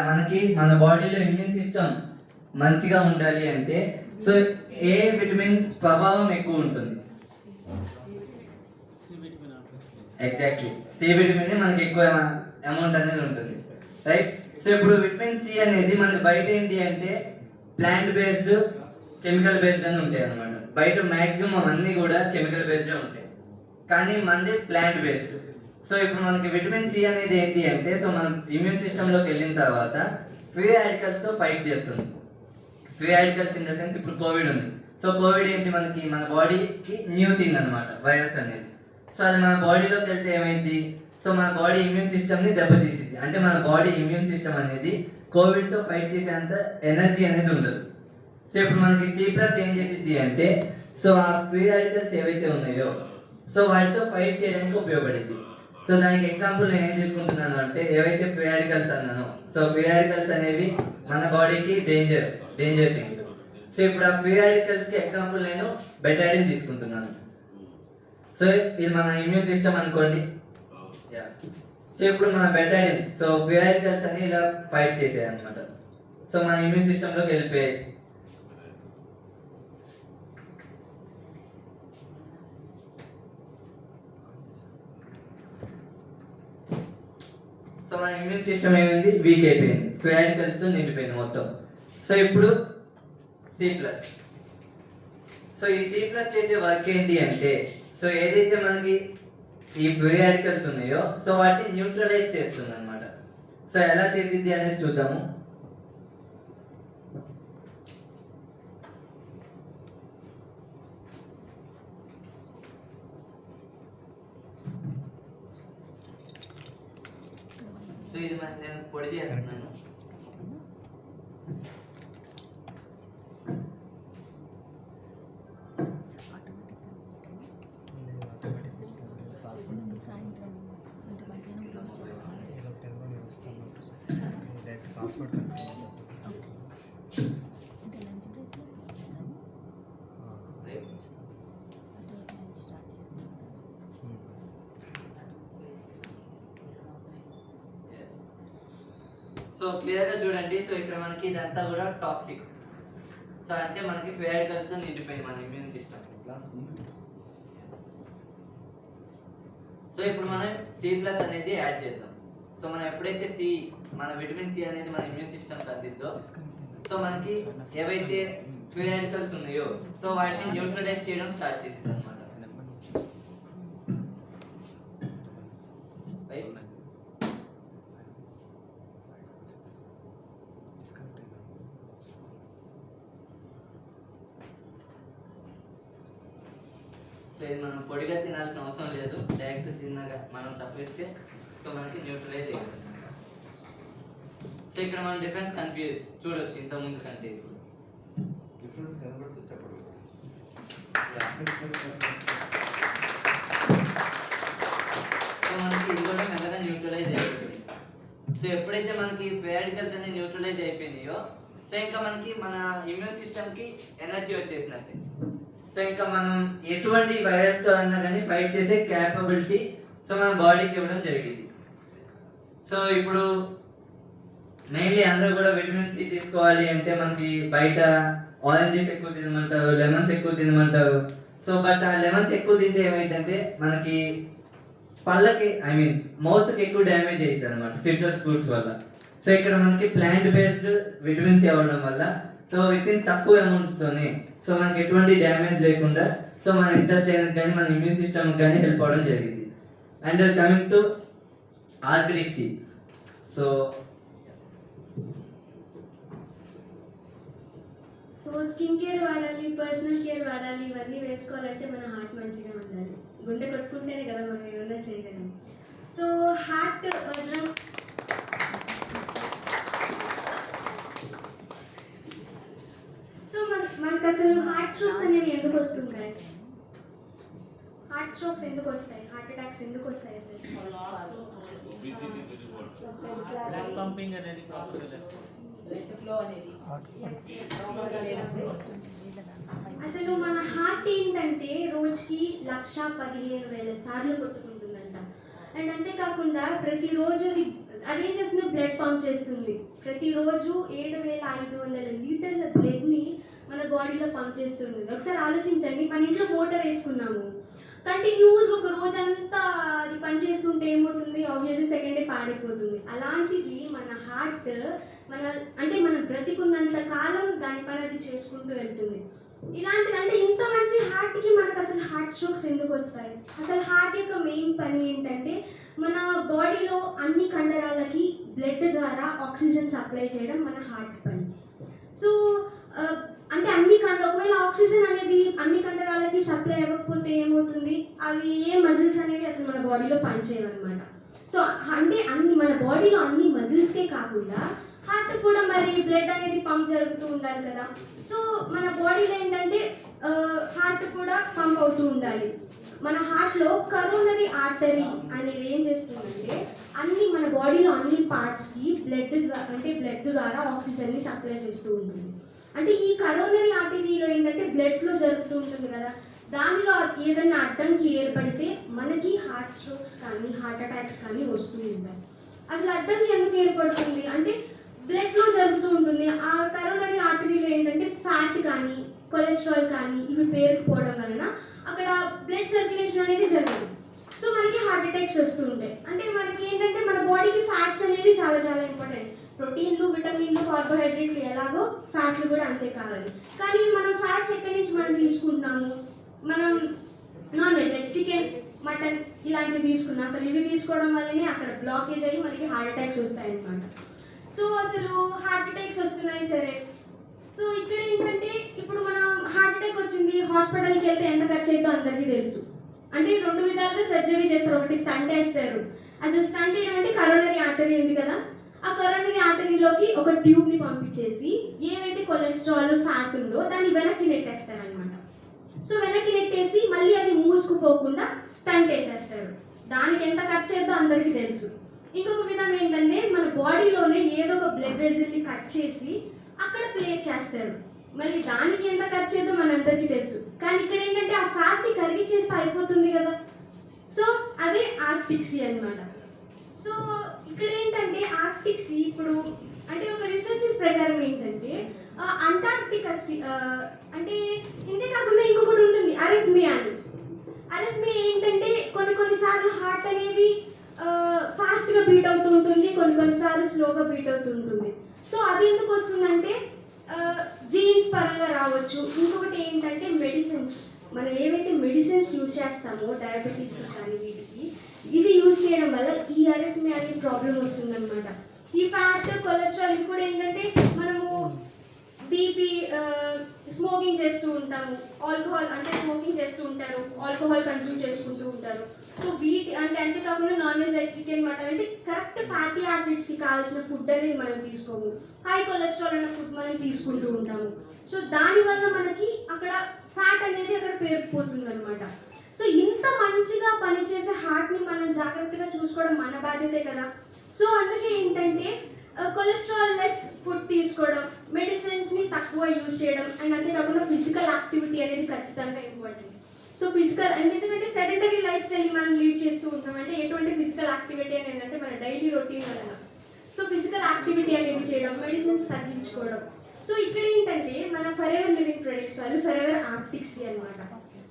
మనకి మన బాడీలో ఇమ్యూన్ సిస్టమ్ మంచిగా ఉండాలి అంటే సో ఏ విటమిన్ ప్రభావం ఎక్కువ ఉంటుంది? ఎగ్జాక్ట్లీ సి విటమిన్ మనకి ఎక్కువ అమౌంట్ అనేది ఉంటుంది, రైట్? సో ఇప్పుడు విటమిన్ సి అనేది మనకి బయట ఏంటి అంటే ప్లాంట్ బేస్డ్, కెమికల్ బేస్డ్ అని ఉంటాయి అన్నమాట. బయట మ్యాక్సిమం అన్నీ కూడా కెమికల్ బేస్డ్ ఉంటాయి, కానీ మనది ప్లాంట్ బేస్డ్. సో ఇప్పుడు మనకి విటమిన్ సి అనేది ఏంటి అంటే సో మనం ఇమ్యూన్ సిస్టంలోకి వెళ్ళిన తర్వాత ఫ్రీ రాడికల్స్ తో ఫైట్ చేస్తుంది. Free radicals in the sense ఇప్పుడు కోవిడ్ ఉంది. సో కోవిడ్ ఏంటి మనకి మన బాడీకి న్యూ థింగ్ అనమాట, వైరస్ అనేది. సో అది మన బాడీలోకి వెళ్తే ఏమైంది? సో మన బాడీ ఇమ్యూన్ సిస్టమ్ని దెబ్బతీసింది. అంటే మన బాడీ ఇమ్యూన్ సిస్టమ్ అనేది కోవిడ్తో ఫైట్ చేసేంత ఎనర్జీ అనేది ఉండదు. సో ఇప్పుడు మనకి C+ ఏం చేసిద్ది అంటే సో ఆ ఫ్రీ రాడికల్స్ ఏవైతే ఉన్నాయో సో వాటితో ఫైట్ చేయడానికి ఉపయోగపడింది. సో దానికి ఎగ్జాంపుల్ నేను ఏం తీసుకుంటున్నాను అంటే ఏవైతే ఫ్రీ రాడికల్స్ అన్నానో సో ఫ్రీ రాడికల్స్ అనేవి మన బాడీకి డేంజర్ థింగ్స్. సో ఇప్పుడు ఆ ఫ్రీ రాడికల్స్కి ఎగ్జాంపుల్ నేను బెటాడిన్ తీసుకుంటున్నాను. సో ఇది మన ఇమ్యూన్ సిస్టమ్ అనుకోండి. సో ఇప్పుడు మన బెటాడిన్ సో ఫ్రీ రాడికల్స్ అని ఇలా ఫైట్ చేసాయి అనమాట. సో మన ఇమ్యూన్ సిస్టంలోకి వెళ్ళిపోయాయి. సో మన ఇమ్యూన్ సిస్టమ్ ఏమైంది? వీక్ అయిపోయింది, ఫ్రీ రాడికల్స్తో నిండిపోయింది మొత్తం. సో ఇప్పుడు C+. సో ఈ C+ చేసే వర్క్ ఏంటి అంటే సో ఏదైతే మనకి ఈ ఫ్రీ రాడికల్స్ ఉన్నాయో సో వాటిని న్యూట్రలైజ్ చేస్తుంది అనమాట. సో ఎలా చేసింది అనేది చూద్దాము. సో ఇది నేను పొడి చేస్తున్నాను. సో క్లియర్గా చూడండి. సో ఇక్కడ మనకి ఇదంతా కూడా టాక్సిక్. సో అంటే మనకి ఫ్రీ రాడికల్స్తో నిండిపోయింది మన ఇమ్యూన్ సిస్టమ్. సో ఇప్పుడు మనం C+ అనేది యాడ్ చేద్దాం. సో మనం ఎప్పుడైతే మన విటమిన్ సి అనేది మన ఇమ్యూన్ సిస్టమ్ అందిద్దో సో మనకి ఏవైతే ఫ్రీ రాడికల్స్ ఉన్నాయో సో వాటిని న్యూట్రలైజ్ చేయడం స్టార్ట్ చేసింది అనమాట. సో ఇది మనం పొడిగా తినాల్సిన అవసరం లేదు, డైరెక్ట్ తిన్నాక మనం చప్పేస్తే సో మనకి న్యూట్రలైజ్ అయ్యింది. సో ఇక్కడ మనం డిఫరెన్స్ చూడొచ్చు ఇంత ముందు కంటే ఇప్పుడు డిఫరెన్స్ కనబడుతుంది చెప్పండి. సో మనకి ఇది కూడా మెల్లగా న్యూట్రలైజ్ అయిపోయింది. సో ఎప్పుడైతే మనకి ఫ్రీ రాడికల్స్ అనేది న్యూట్రలైజ్ అయిపోయినాయో సో ఇంకా మనకి మన ఇమ్యూన్ సిస్టమ్కి ఎనర్జీ వచ్చేసినట్టే. సో ఇంకా మనం ఎటువంటి వైరస్తో అన్నా కానీ ఫైట్ చేసే క్యాపబిలిటీ సో మన బాడీకి ఇవ్వడం జరిగింది. సో ఇప్పుడు మెయిన్లీ అందరూ కూడా విటమిన్ సి తీసుకోవాలి అంటే మనకి బయట ఆరెంజెస్ ఎక్కువ తినమంటారు, లెమన్స్ ఎక్కువ తినమంటారు. సో బట్ ఆ లెమన్స్ ఎక్కువ తింటే ఏమైందంటే మనకి పళ్ళకి ఐ మీన్ మౌత్కి ఎక్కువ డ్యామేజ్ అవుతుంది అనమాట సిట్రస్ ఫ్రూట్స్ వల్ల. సో ఇక్కడ మనకి ప్లాంట్ బేస్డ్ విటమిన్స్ ఇవ్వడం వల్ల సో విత్ ఇన్ తక్కువ అమౌంట్స్తోనే సో మనకి ఎటువంటి డ్యామేజ్ లేకుండా సో మన ఇంటెస్టైన్ కానీ మన ఇమ్యూన్ సిస్టమ్ కానీ హెల్ప్ అవ్వడం జరిగింది. And coming to Arctic sea, so skin care వాడాలి, పర్సనల్ కేర్ వాడాలి, ఇవన్నీ వేసుకోవాలంటే మన హార్ట్ మంచిగా ఉండాలి. గుండె కొట్టుకుంటేనే కదా మనం ఏమన్నా చేయగలం. సో హార్ట్ సో మనకు అసలు హార్ట్ స్ట్రోక్స్ అనేవి ఎందుకు వస్తుంటాయి? హార్ట్ స్ట్రోక్స్ ఎందుకు వస్తాయి? హార్ట్ అటాక్స్ ఎందుకు వస్తాయి అసలు? ఒబిసిటీ పెరిగిపోతుంది. బ్లడ్ పంపింగ్ అనేది ప్రాబ్లం. బ్లడ్ ఫ్లో అనేది Yes, yes. ప్రాపర్గా లేనప్పుడే వస్తుంది. అసలు మన హార్ట్ ఏంటంటే రోజుకి 1,15,000 సార్లు కొట్టుకుంటుందంట. అండ్ అంతేకాకుండా ప్రతిరోజు అదేం చేస్తుంది? బ్లడ్ పంప్ చేస్తుంది. ప్రతిరోజు 7,500 లీటర్ల బ్లడ్ని మన బాడీలో పంప్ చేస్తుంది. ఒకసారి ఆలోచించండి, మన ఇంట్లో మోటార్ వేసుకున్నాము, కంటిన్యూస్ ఒక రోజంతా అది పనిచేస్తుంటే ఏమవుతుంది? ఆబ్వియస్లీ సెకండ్ డే పాడైపోతుంది. అలాంటిది మన హార్ట్ మనం బ్రతికున్నంత కాలం దాని పని అది చేసుకుంటూ వెళ్తుంది. ఇలాంటిది అంటే ఇంత మంచి హార్ట్కి మనకు అసలు హార్ట్ స్ట్రోక్స్ ఎందుకు వస్తాయి? అసలు హార్ట్ యొక్క మెయిన్ పని ఏంటంటే మన బాడీలో అన్ని కండరాలకి బ్లడ్ ద్వారా ఆక్సిజన్ సప్లై చేయడం మన హార్ట్ పని. సో అంటే ఒకవేళ ఆక్సిజన్ అనేది అన్ని కండరాలకి సప్లై అవ్వకపోతే ఏమవుతుంది? అవి ఏ మజిల్స్ అనేవి అసలు మన బాడీలో పనిచేయవన్నమాట. సో అంటే మన బాడీలో అన్ని మజిల్స్కే కాకుండా హార్ట్ కూడా మరి బ్లడ్ అనేది పంప్ జరుగుతూ ఉండాలి కదా. సో మన బాడీలో ఏంటంటే హార్ట్ కూడా పంప్ అవుతూ ఉండాలి. మన హార్ట్లో కరోనరీ ఆర్టరీ అనేది ఏం చేస్తుందంటే మన బాడీలో అన్ని పార్ట్స్కి బ్లడ్ ద్వారా ఆక్సిజన్ని సప్లై చేస్తూ ఉంటుంది. అంటే ఈ కరోనరీ ఆర్టరీలో ఏంటంటే బ్లడ్ ఫ్లో జరుగుతూ ఉంటుంది కదా, దానిలో ఏదైనా అడ్డంకి ఏర్పడితే మనకి హార్ట్ స్ట్రోక్స్ కానీ హార్ట్ అటాక్స్ కానీ వస్తూ ఉంటాయి. అసలు అడ్డంకి ఎందుకు ఏర్పడుతుంది అంటే బ్లడ్ ఫ్లో జరుగుతూ ఉంటుంది. ఆ కరోనరీ ఆర్టరీలో ఏంటంటే ఫ్యాట్ కానీ కొలెస్ట్రాల్ కానీ ఇవి పేరుకుపోవడం వలన అక్కడ బ్లడ్ సర్క్యులేషన్ అనేది జరగదు. సో మనకి హార్ట్ అటాక్స్ వస్తూ ఉంటాయి. అంటే మనకి ఏంటంటే మన బాడీకి ఫ్యాట్స్ అనేది చాలా చాలా ఇంపార్టెంట్. ప్రోటీన్లు, విటమిన్లు, కార్బోహైడ్రేట్లు ఎలాగో ఫ్యాట్లు కూడా అంతే కావాలి. కానీ మనం ఫ్యాట్స్ ఎక్కడి నుంచి మనం తీసుకుంటున్నాము? మనం non veg like chicken, mutton ఇలాంటివి తీసుకున్నాం. అసలు ఇవి తీసుకోవడం వల్లనే అక్కడ బ్లాకేజ్ అయ్యి మనకి హార్ట్ అటాక్స్ వస్తాయి అన్నమాట. సో అసలు హార్ట్ అటాక్స్ వస్తున్నాయి సరే. సో ఇక్కడ ఏంటంటే ఇప్పుడు మనం హార్ట్ అటాక్ వచ్చింది, హాస్పిటల్కి వెళ్తే ఎంత ఖర్చు అవుతుందో అందరికీ తెలుసు. అంటే 2 విధాలుగా సర్జరీ చేస్తారు. ఒకటి స్టంట్ వేస్తారు. అసలు స్టంట్ వేయడం అంటే కరోనరీ ఆర్టరీ ఉంది కదా, ఆ కరోనరీ ఆర్టరీలోకి ఒక ట్యూబ్ని పంపించేసి ఏవైతే కొలెస్ట్రాల్, ఫ్యాట్ ఉందో దాన్ని వెనక్కి నెట్టేస్తారనమాట. సో వెనక్కి నెట్టేసి మళ్ళీ అది మూసుకుపోకుండా స్టంట్ వేసేస్తారు. దానికి ఎంత ఖర్చు అవుతుందో అందరికీ తెలుసు. ఇంకొక విధం ఏంటంటే మన బాడీలోనే ఏదో ఒక బ్లడ్ వెజిల్ని కట్ చేసి అక్కడ ప్లేస్ చేస్తారు. మళ్ళీ దానికి ఎంత ఖర్చు అవుతుందో మనందరికీ తెలుసు. కానీ ఇక్కడ ఏంటంటే ఆ ఫ్యాట్ని కరిగిచేస్తే అయిపోతుంది కదా. సో అదే ఆర్కిటిక్ సీ అనమాట. సో ఇక్కడ ఏంటంటే ఆర్కిటిక్ సీ ఇప్పుడు అంటే ఒక రీసెర్చెస్ ప్రకారం ఏంటంటే అంటార్క్టికా సీ అంటే ఇంతే కాకుండా ఇంకొకటి ఉంటుంది అరిథ్మియా అని. అరిథ్మియా ఏంటంటే కొన్నిసార్లు హార్ట్ అనేది ఫాస్ట్గా బీట్ అవుతూ ఉంటుంది, కొన్నిసార్లు స్లోగా బీట్ అవుతూ ఉంటుంది. సో అది ఎందుకు వస్తుందంటే జీన్స్ పరంగా రావచ్చు. ఇంకొకటి ఏంటంటే మెడిసిన్స్, మనం ఏవైతే మెడిసిన్స్ యూజ్ చేస్తామో డయాబెటీస్ కానీ వీటికి, ఇవి యూజ్ చేయడం వల్ల ఈ అరిథ్మియా అనే ప్రాబ్లం వస్తుందన్నమాట. ఈ ఫ్యాట్, కొలెస్ట్రాల్ ఇవి కూడా ఏంటంటే మనము బీపీ, స్మోకింగ్ చేస్తూ ఉంటాము, స్మోకింగ్ చేస్తూ ఉంటారు, ఆల్కహాల్ కన్స్యూమ్ చేసుకుంటూ ఉంటారు. సో వీటి అంటే అంతేకాకుండా non veg like chicken, mutton అంటే కరెక్ట్ ఫ్యాటీ యాసిడ్స్కి కావాల్సిన ఫుడ్ అనేది మనం తీసుకోము. హై కొలెస్ట్రాల్ అన్న ఫుడ్ మనం తీసుకుంటూ ఉంటాము. సో దానివల్ల మనకి అక్కడ ఫ్యాట్ అనేది అక్కడ పేరుకుపోతుంది అనమాట. సో ఇంత మంచిగా పనిచేసే హార్ట్ని మనం జాగ్రత్తగా చూసుకోవడం మన బాధ్యతే కదా. సో అందుకే ఏంటంటే కొలెస్ట్రాల్ లెస్ ఫుడ్ తీసుకోవడం, మెడిసిన్స్ని తక్కువ యూజ్ చేయడం, అండ్ అంతేకాకుండా ఫిజికల్ యాక్టివిటీ అనేది ఖచ్చితంగా ఇంపార్టెంట్. సో ఫిజికల్ అంటే ఎందుకంటే సెడెంటరీ లైఫ్ స్టైల్ మనం లీడ్ చేస్తూ ఉంటాం. అంటే ఎటువంటి ఫిజికల్ యాక్టివిటీ అనేది అంటే మన డైలీ రొటీన్ వలన. సో ఫిజికల్ యాక్టివిటీ అనేది చేయడం, మెడిసిన్స్ తగ్గించుకోవడం. సో ఇక్కడ ఏంటంటే మన ఫరెవర్ లివింగ్ ప్రొడక్ట్స్ వాళ్ళు ఫరెవర్ ఆర్కిటిక్ సీ అనమాట.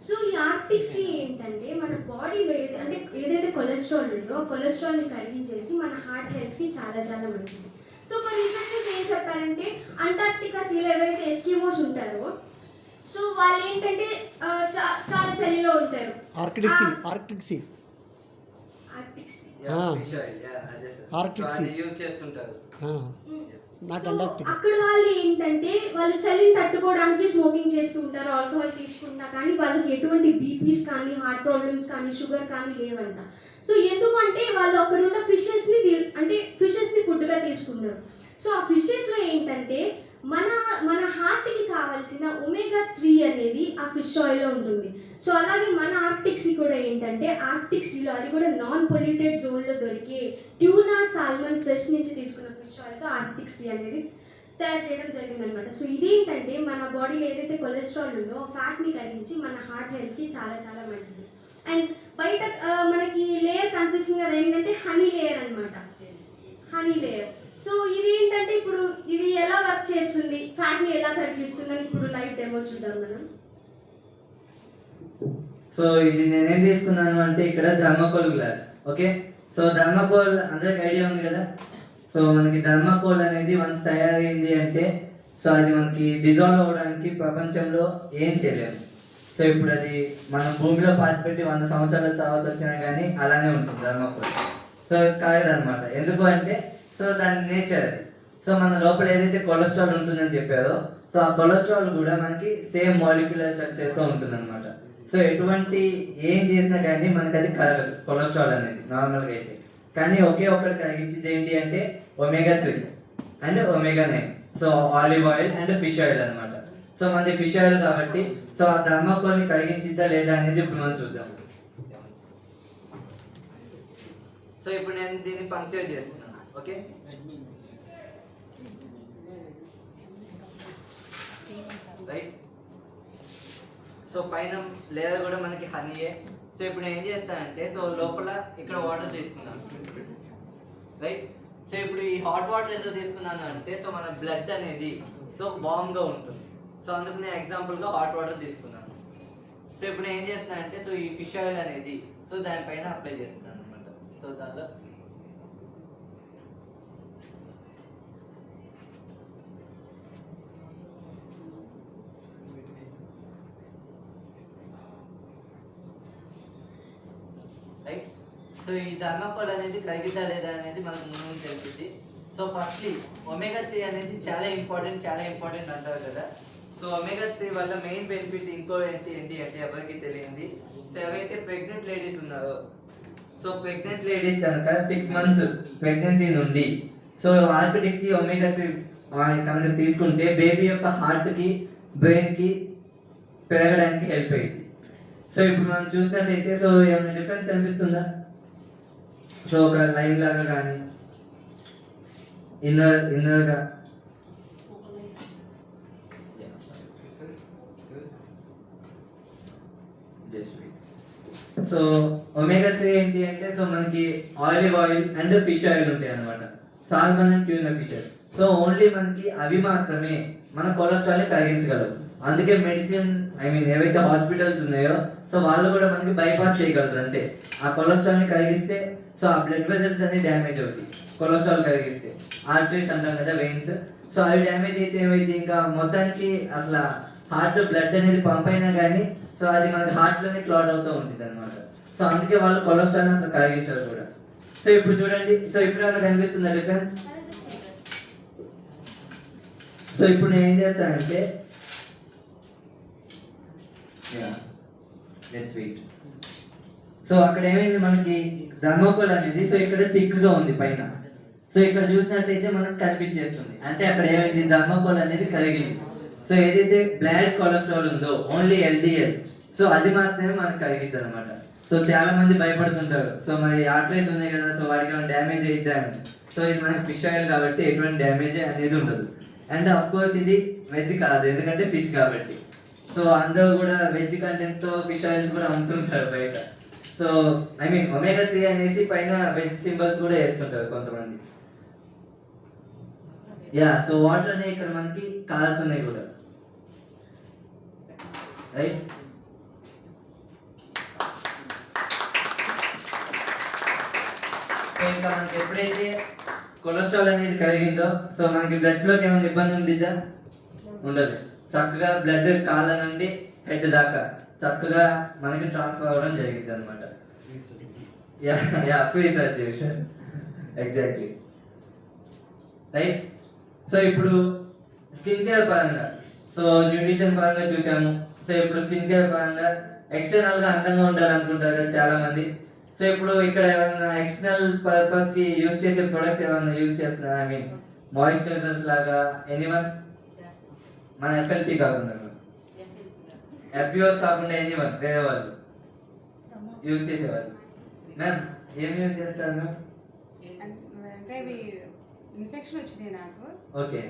సో ఈ ఆర్టిక్ సీ ఏంటంటే మన బాడీలో ఏదైతే కొలెస్ట్రాల్ ఉందో ఆ కొలెస్ట్రాల్ని కరిగించేసి మన హార్ట్ హెల్త్కి చాలా చాలా మంచిది. సో ఒక రీసెర్చర్స్ ఏం చెప్పారంటే అంటార్క్టికా సీలో ఎవరైతే ఎస్కిమోస్ ఉంటారో సో వాళ్ళు ఏంటంటే చాలా చలిలో ఉంటారు. Arctic sea Arctic sea fish oil అదే సార్. Arctic so sea. అది యూజ్ చేస్తుంటారు. Not so Antarctica. అక్కడ వాళ్ళు ఏంటంటే వాళ్ళు చలిని తట్టుకోవడానికి స్మోకింగ్ చేస్తూ ఉంటారు, ఆల్కహాల్ తీసుకుంటా, కానీ వాళ్ళకి ఎటువంటి బీపీస్ కానీ హార్ట్ ప్రాబ్లమ్స్ కానీ షుగర్ కానీ లేవంట. సో ఎందుకంటే వాళ్ళు అక్కడ ఉన్న ఫిషెస్ని ఫుడ్గా తీసుకున్నారు. సో ఆ ఫిషెస్లో ఏంటంటే మన హార్ట్కి కావాల్సిన ఒమేగా 3 అనేది ఆ ఫిష్ ఆయిల్లో ఉంటుంది. సో అలాగే మన ఆర్టిక్ సీ కూడా ఏంటంటే ఆర్టిక్ సీలో అది కూడా నాన్ పొల్యూటెడ్ జోన్లో దొరికే ట్యూనా సాల్మన్ ఫిష్ నుంచి తీసుకున్న ఫిష్ ఆయిల్తో ఆర్టిక్ సీ అనేది తయారు చేయడం జరిగిందనమాట. సో ఇదేంటంటే మన బాడీలో ఏదైతే కొలెస్ట్రాల్ ఉందో ఆ ఫ్యాట్ని కరిగించి మన హార్ట్ హెల్త్కి చాలా చాలా మంచిది. అండ్ బయట మనకి లేయర్ కనిపిస్తుంది కదా ఏంటంటే హనీ లేయర్ అనమాట. Honey layer. సో ఇది ఏంటంటే ఇప్పుడు ఇది ఎలా వర్క్ చేస్తుంది, ఫ్యాట్ని ఎలా కరిగిస్తుంది అని ఇప్పుడు లైవ్ డెమో చూద్దాం మనం. సో ఇది నేనేం తీసుకున్నాను అంటే ఇక్కడ thermocol glass. Okay, so thermocol అందరికి ఐడియా ఉంది కదా. సో మనకి థర్మాకోల్ అనేది వన్స్ తయారైంది అంటే సో అది మనకి డిజాల్వ్ అవ్వడానికి ప్రపంచంలో ఏం చేయలేము. సో ఇప్పుడు అది మనం భూమిలో పాతిపెట్టి 100 సంవత్సరాల తర్వాత వచ్చినా కానీ అలానే ఉంటుంది థర్మాకోల్. సో కాదనమాట. ఎందుకు అంటే సో దాని నేచర్ అది. సో మన లోపల ఏదైతే కొలెస్ట్రాల్ ఉంటుందని చెప్పారో సో ఆ కొలెస్ట్రాల్ కూడా మనకి సేమ్ మాలిక్యులర్ స్ట్రక్చర్తో ఉంటుంది అనమాట. సో ఎటువంటి ఏం చేసినా కానీ మనకి అది కరగదు కొలెస్ట్రాల్ అనేది నార్మల్గా అయితే. కానీ ఒకే ఒక్కటి కరిగించింది ఏంటి అంటే omega 3 and omega 9. So olive oil and fish oil అనమాట. సో మనది ఫిష్ ఆయిల్ కాబట్టి సో ఆ థర్మాకోల్ని కరిగించిందా లేదా అనేది ఇప్పుడు మనం చూద్దాం. సో ఇప్పుడు నేను దీన్ని పంక్చర్ చేస్తున్నాను. Okay, right. సో పైన లేయర్ కూడా మనకి హనీయే. సో ఇప్పుడు నేను ఏం చేస్తానంటే సో లోపల ఇక్కడ వాటర్ తీసుకున్నాను, రైట్. సో ఇప్పుడు ఈ హాట్ వాటర్ ఎందుకు తీసుకున్నాను అంటే సో మన బ్లడ్ అనేది సో వామ్గా ఉంటుంది. సో అందుకు నేను ఎగ్జాంపుల్గా హాట్ వాటర్ తీసుకున్నాను. సో ఇప్పుడు నేను ఏం చేస్తున్నానంటే సో ఈ ఫిష్ ఆయిల్ అనేది సో దానిపైన అప్లై చేస్తున్నాను అనమాట. సో దానిలో రైట్. సో ఈ థర్మాకోల్ అనేది కరిగిద్దా లేదా అనేది మనకు ముందు తెలిసింది. సో ఫస్ట్లీ ఒమేగా 3 అనేది చాలా ఇంపార్టెంట్ అంటారు కదా. సో ఒమేగా 3 వల్ల మెయిన్ బెనిఫిట్ ఇంకో ఏంటి అంటే ఎవరికి తెలియంది. సో ఎవరైతే ప్రెగ్నెంట్ లేడీస్ ఉన్నారో సో ప్రెగ్నెంట్ లేడీస్ కనుక 6 months ప్రెగ్నెన్సీ నుండి సో ఆర్కిటిక్ సీ ఒమేగా 3 కనుక తీసుకుంటే బేబీ యొక్క హార్ట్కి బ్రెయిన్కి పెరగడానికి హెల్ప్ అయ్యింది. సో ఇప్పుడు మనం చూసినట్లయితే సో ఏమైనా డిఫరెన్స్ కనిపిస్తుందా? సో ఒక లైన్ లాగా కానీ ఇన్నర్గా సో ఒమేగా 3 ఏంటి అంటే సో మనకి olive oil and fish oil ఉంటాయి అనమాట. Salmon and tuna fishes. So only మనకి అవి మాత్రమే మన కొలెస్ట్రాల్ని కరిగించగలవు. అందుకే మెడిసిన్ ఏవైతే హాస్పిటల్స్ ఉన్నాయో సో వాళ్ళు కూడా మనకి బైపాస్ చేయగలరు అంతే. ఆ కొలెస్ట్రాల్ని కరిగిస్తే సో ఆ బ్లడ్ వెజల్స్ అన్ని డ్యామేజ్ అవుతాయి. కొలెస్ట్రాల్ కరిగిస్తే ఆర్టరీస్ అంటాం కదా, వెయిన్స్. సో అవి డ్యామేజ్ అయితే ఏమైతే ఇంకా మొత్తానికి అసలు హార్ట్లో బ్లడ్ అనేది పంప్ అయినా కానీ సో అది మనకి హార్ట్లోనే క్లాట్ అవుతూ ఉంటుంది అనమాట. సో అందుకే వాళ్ళు కొలెస్ట్రాల్ అసలు కరిగించారు కూడా. సో ఇప్పుడు చూడండి, సో ఇప్పుడు ఏమైనా కనిపిస్తుందా డిఫరెన్స్? సో ఇప్పుడు నేను ఏం చేస్తానంటే సో అక్కడ ఏమైంది మనకి థర్మాకోల్ అనేది సో ఇక్కడ థిక్గా ఉంది పైన. సో ఇక్కడ చూసినట్టయితే మనకు కనిపించేస్తుంది అంటే అక్కడ ఏమైంది థర్మాకోల్ అనేది కరిగింది. సో ఏదైతే బ్లాడ్ కొలెస్ట్రాల్ ఉందో ఓన్లీ ఎల్డిఎల్ సో అది మాత్రమే మనకు కరిగిద్ది అనమాట. సో చాలా మంది భయపడుతుంటారు సో మరి ఆర్టరీస్ ఉన్నాయి కదా సో వాడికి డ్యామేజ్ అయిద్దా అని. సో ఇది మనకి ఫిష్ ఆయిల్ కాబట్టి ఎటువంటి డ్యామేజ్ అనేది ఉండదు. అండ్ అఫ్ కోర్స్ ఇది వెజ్ కాదు ఎందుకంటే ఫిష్ కాబట్టి. సో అందరూ కూడా వెజ్ కంటెంట్తో ఫిష్ ఆయిల్స్ కూడా అమ్ముతుంటారు బయట. సో ఒమేగా 3 అనేసి పైన వెజ్ సింబల్స్ కూడా వేస్తుంటారు కొంతమంది. సో వాటర్ అనేవి ఇక్కడ మనకి కారుతున్నాయి కూడా, రైట్. ఇంకా మనకి ఎప్పుడైతే కొలెస్ట్రాల్ అనేది కలిగిందో సో మనకి బ్లడ్ ఫ్లోకి ఏమైనా ఇబ్బంది ఉండిద్దా? ఉండదు. చక్కగా బ్లడ్ కాళ్ళ నుండి హెడ్ దాకా చక్కగా మనకి ట్రాన్స్ఫర్ అవ్వడం జరిగింది అనమాట. Free surgery sir, exactly right. So ఇప్పుడు స్కిన్ కేర్ పరంగా, సో న్యూట్రిషన్ పరంగా చూసాము. సో ఇప్పుడు స్కిన్ కేర్ పరంగా ఎక్స్టర్నల్ గా అందంగా ఉండాలనుకుంటారు కదా చాలా మంది. సో ఇప్పుడు ఇక్కడ ఏమైనా ఎక్స్టర్నల్ పర్పస్ కి యూజ్ చేసే ప్రొడక్ట్స్ ఏమైనా యూజ్ చేస్తున్నారు? ఐ మీన్ మాయిశ్చరైజర్స్ లాగా ఎనీవన్? మన ఎఫ్ఎల్టీ కాకుండా, ఎఫ్పిఓస్ కాకుండా ఎనీవన్ వేరే వాళ్ళు యూజ్ చేసేవాళ్ళు? మ్యామ్ ఏం యూజ్ చేస్తారు మ్యామ్? అంటే ఇవి ఇన్ఫెక్షన్ వచ్చినాయి నాకు. ఓకే.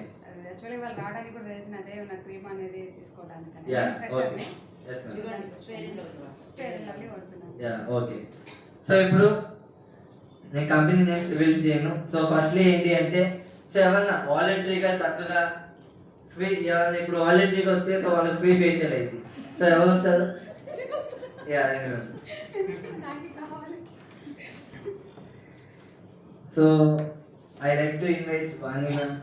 యాక్చువల్లీ వాళ్ళు రావడానికి కూడా రీజన్ అదే, నా క్రీమ్ అనేది తీసుకోవడానికి. Yeah okay. Yes ma'am. Yeah okay. So ఇప్పుడు నేను కంపెనీ నేమ్ రివీల్ చేయను. సో ఫస్ట్లీ ఏంటి అంటే, సో ఏమన్నా వాలంటరీగా చక్కగా ఫ్రీ, ఏమన్నా ఇప్పుడు వాలంటరీగా వస్తే సో వాళ్ళకి ఫ్రీ ఫేషియల్ అయింది. సో ఎవరు వస్తారు? Yeah so I like to invite Vani ma'am.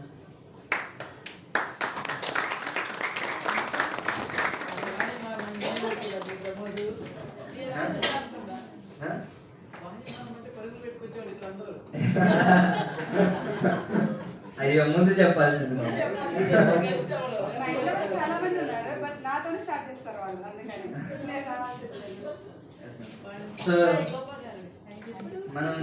అయ్యో ముందు చెప్పాల్సింది. మా ఇంట్లో చాలా మంది ఉన్నారు, బట్ నాతోనే స్టార్ట్ చేస్తారు వాళ్ళు, అందుకని నేను రావాల్సి వచ్చింది. సో మనం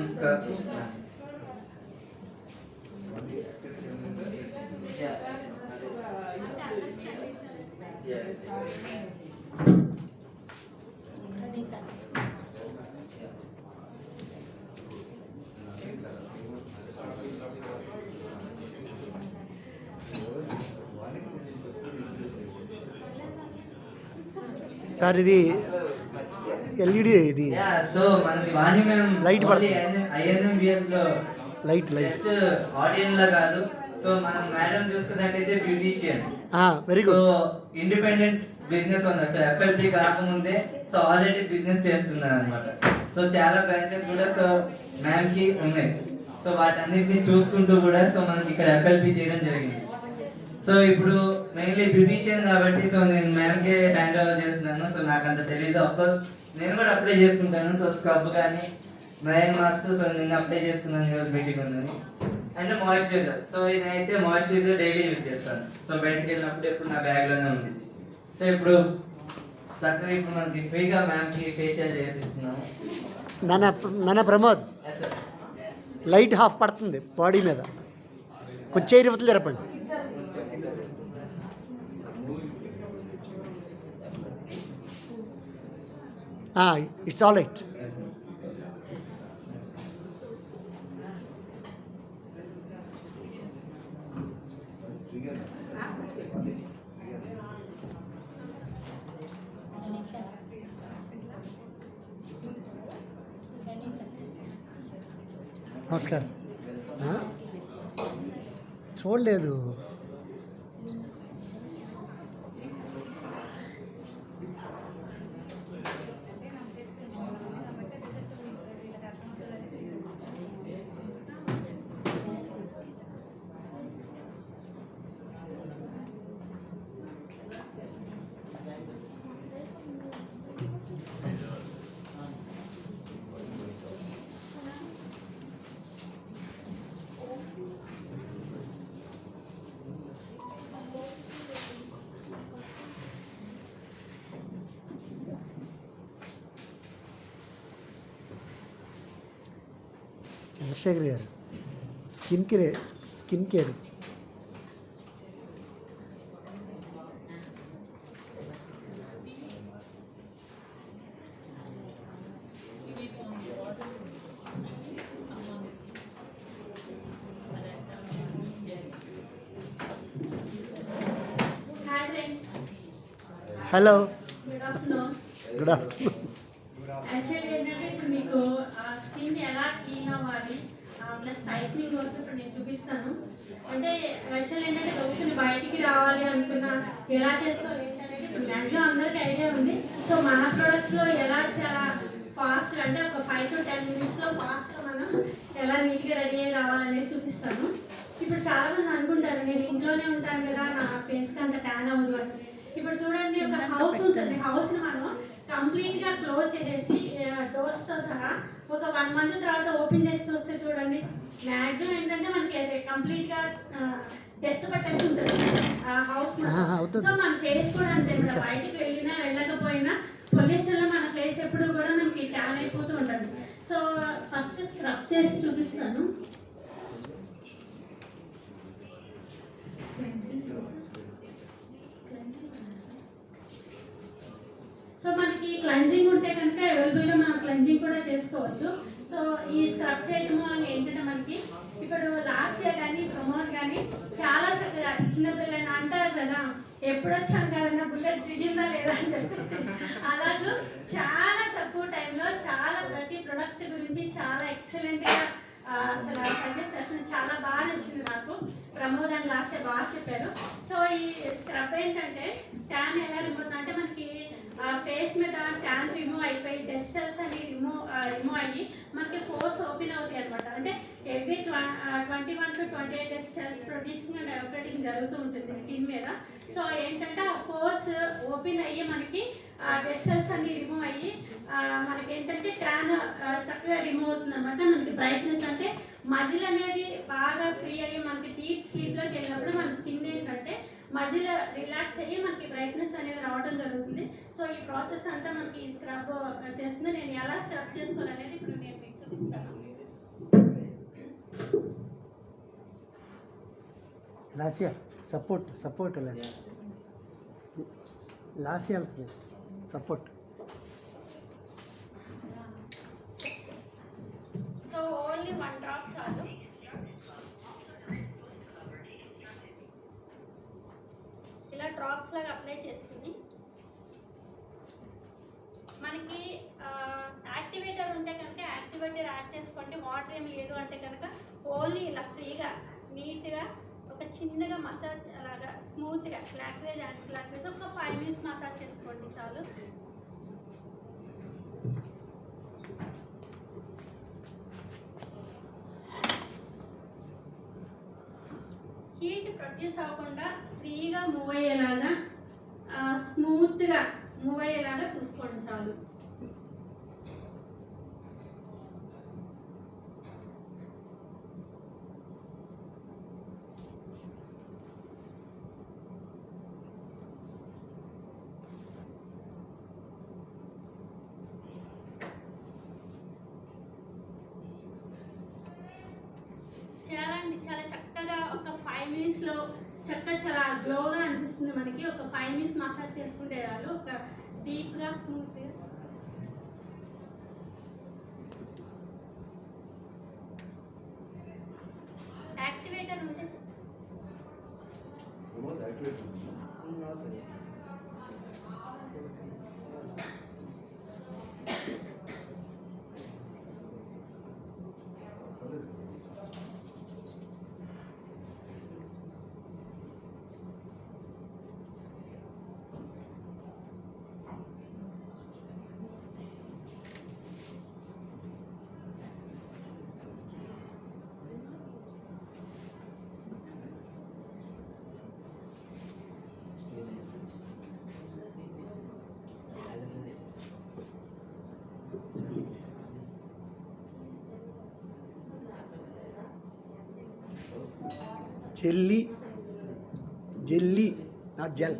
సార్ ఇది ఎల్ఈడి, ఇది సో మనకి వాణి మ్యామ్ లైట్ ఐఎన్ఎంబిఎస్ లో లైట్ జస్ట్ ఆడియన్స్ లా కాదు. సో మనం మేడం చూసుకున్నట్టయితే beautician, very so good. Independent business owner. So FLT కాకముందే సో ఆల్రెడీ బిజినెస్ చేస్తున్నారు అనమాట. సో చాలా బ్రాంచెస్ కూడా సో మ్యామ్ కి ఉన్నాయి. సో వాటన్నిటిని చూసుకుంటూ కూడా సో మనకి ఇక్కడ ఎఫ్ఎల్పి చేయడం జరిగింది. సో ఇప్పుడు మెయిన్లీ బ్యూటీషియన్ కాబట్టి సో నేను మ్యామ్కే హ్యాండ్ ఓవర్ చేస్తున్నాను. సో నాకు అంత తెలియదు. అఫ్కోర్స్ నేను కూడా అప్లై చేసుకుంటాను. సో స్క్రబ్ కానీ మైన్ మాస్క్, సో నేను అప్లై చేసుకున్నాను ఈరోజు మీటింగ్ ఉందని. అండ్ మాయిశ్చరైజర్, సో నేనైతే మాయిశ్చరైజర్ డైలీ యూజ్ చేస్తాను. సో బయటకు వెళ్ళినప్పుడు ఎప్పుడు నా బ్యాగ్లోనే ఉంటుంది. సో ఇప్పుడు చక్కగా ఇప్పుడు మనకి ఫ్రీగా మ్యామ్కి ఫేషియల్ చేపిస్తున్నాము. నాన్న ప్రమోద్, లైట్ హాఫ్ పడుతుంది బాడీ మీద, కొంచెం ఇరువతలు జరపండి. It's all right. నమస్కారం. చూడలేదు. Chandrashekar garu, skin care hello, good afternoon. Actually ఏంటంటే ఇప్పుడు మీకు స్కిన్ ఎలా క్లీన్ అవ్వాలి ప్లస్ టైట్నింగ్ కోసం ఇప్పుడు నేను చూపిస్తాను. అంటే యాక్చువల్లీ ఏంటంటే దొరుకుతుంది బయటికి రావాలి అనుకున్నా ఎలా చేసుకోవాలి ఏంటనేది ఇప్పుడు మ్యాక్సిమం అందరికీ ఐడియా ఉంది. సో మన ప్రొడక్ట్స్లో ఎలా చాలా ఫాస్ట్ అంటే ఒక 5 to 10 మినిట్స్లో ఫాస్ట్గా మనం ఎలా నీట్గా రెడీ అయ్యి రావాలనేది చూపిస్తాను. ఇప్పుడు చాలా మంది అనుకుంటారు నేను ఇంట్లోనే ఉంటాను కదా నా ఫేస్కి అంత ట్యాన్ అవ్వదు అని. ఇప్పుడు చూడండి ఒక హౌస్ ఉంటుంది, హౌస్ని మనం కంప్లీట్గా క్లోజ్ చేసేసి డోర్స్తో సహా ఒక 1 month తర్వాత ఓపెన్ చేసి చూస్తే చూడండి మ్యాక్సిమం ఏంటంటే మనకి కంప్లీట్గా డస్ట్ పట్టేసి ఉంటుంది హౌస్. సో మన ఫేస్ కూడా అంతే, మన బయటికి వెళ్ళినా వెళ్ళకపోయినా పొల్యూషన్లో మన ఫేస్ ఎప్పుడు కూడా మనకి ట్యాన్ అయిపోతూ ఉంటుంది. సో ఫస్ట్ స్క్రబ్ చేసి చూపిస్తాను. సో మనకి క్లెన్జింగ్ ఉంటే కనుక అవైలబుల్గా మనం క్లెన్జింగ్ కూడా చేసుకోవచ్చు. సో ఈ స్క్రబ్ చేయడము అని ఏంటంటే మనకి ఇప్పుడు లాస్ట్ ఇయర్ కానీ ప్రమోద్ కానీ చాలా చక్కగా చిన్నపిల్లలు అంటారు కదా ఎప్పుడు వచ్చాం కదన్నా బుల్లెట్ దిగిందా లేదా అని చెప్పేసి అలాగే చాలా తక్కువ టైంలో చాలా ప్రతి ప్రొడక్ట్ గురించి చాలా ఎక్సలెంట్గా అసలు సజెస్ట్ చేస్తుంది. చాలా బాగా నచ్చింది నాకు. ప్రమోద్ అని లాస్ట్ బాగా చెప్పారు. సో ఈ స్క్రబ్ ఏంటంటే ట్యాన్ ఎలా రిమూవ్ అంటే మనకి ఫేస్ మీద ట్యాన్ రిమూవ్ అయిపోయి డెడ్ సెల్స్ అని రిమూవ్ అయ్యి మనకి పోర్స్ ఓపెన్ అవుతాయి అనమాట. అంటే every 21 to 28 days cells producing and evaporating జరుగుతూ ఉంటుంది స్కిన్ మీద. సో ఏంటంటే ఆ పోర్స్ ఓపెన్ అయ్యి మనకి డెడ్ సెల్స్ అన్ని రిమూవ్ అయ్యి మనకి ఏంటంటే ట్యాన్ చక్కగా రిమూవ్ అవుతుంది అనమాట. మనకి బ్రైట్నెస్ అంటే మజిల్ అనేది బాగా ఫ్రీ అయ్యి మనకి డీప్ స్లీప్లోకి వెళ్ళినప్పుడు మన స్కిన్ ఏంటంటే మజిల్ రిలాక్స్ అయ్యి మనకి బ్రైట్నెస్ అనేది రావడం జరుగుతుంది. సో ఈ ప్రాసెస్ అంతా మనకి ఈ స్క్రబ్ చేస్తుంది. నేను ఎలా స్క్రబ్ చేసుకోవాలనేది ఇప్పుడు నేను మీకు చూపిస్తాను. Lasya support Lasya support. So only 1 drop చాలు. ఇలా డ్రాప్స్ లాగా అప్లై చేసుకుని మనకి యాక్టివేటర్ ఉంటే కనుక యాక్టివేటర్ యాడ్ చేసుకోండి. వాటర్ ఏమి లేదు అంటే కనుక ఓన్లీ ఇలా ఫ్రీగా నీట్గా ఒక చిన్నగా మసాజ్ అలాగా స్మూత్గా క్లాక్వేజ్ యాంటీ క్లాక్వేజ్ ఒక 5 minutes మసాజ్ చేసుకోండి చాలు. హీట్ ప్రొడ్యూస్ అవ్వకుండా ఫ్రీగా మూవ్ అయ్యేలాగా స్మూత్గా మూవ్ అయ్యేలాగా చూసుకోండి చాలు. చాలా చక్కగా ఒక 5 minutesలో చక్కగా చాలా గ్లోగా అనిపిస్తుంది మనకి. ఒక 5 minutes మసాజ్ చేసుకుంటే చాలు ఒక డీప్గా స్మూత్గా. యాక్టివేటర్ ఉంటే జెల్లీ నాట్ జెల్.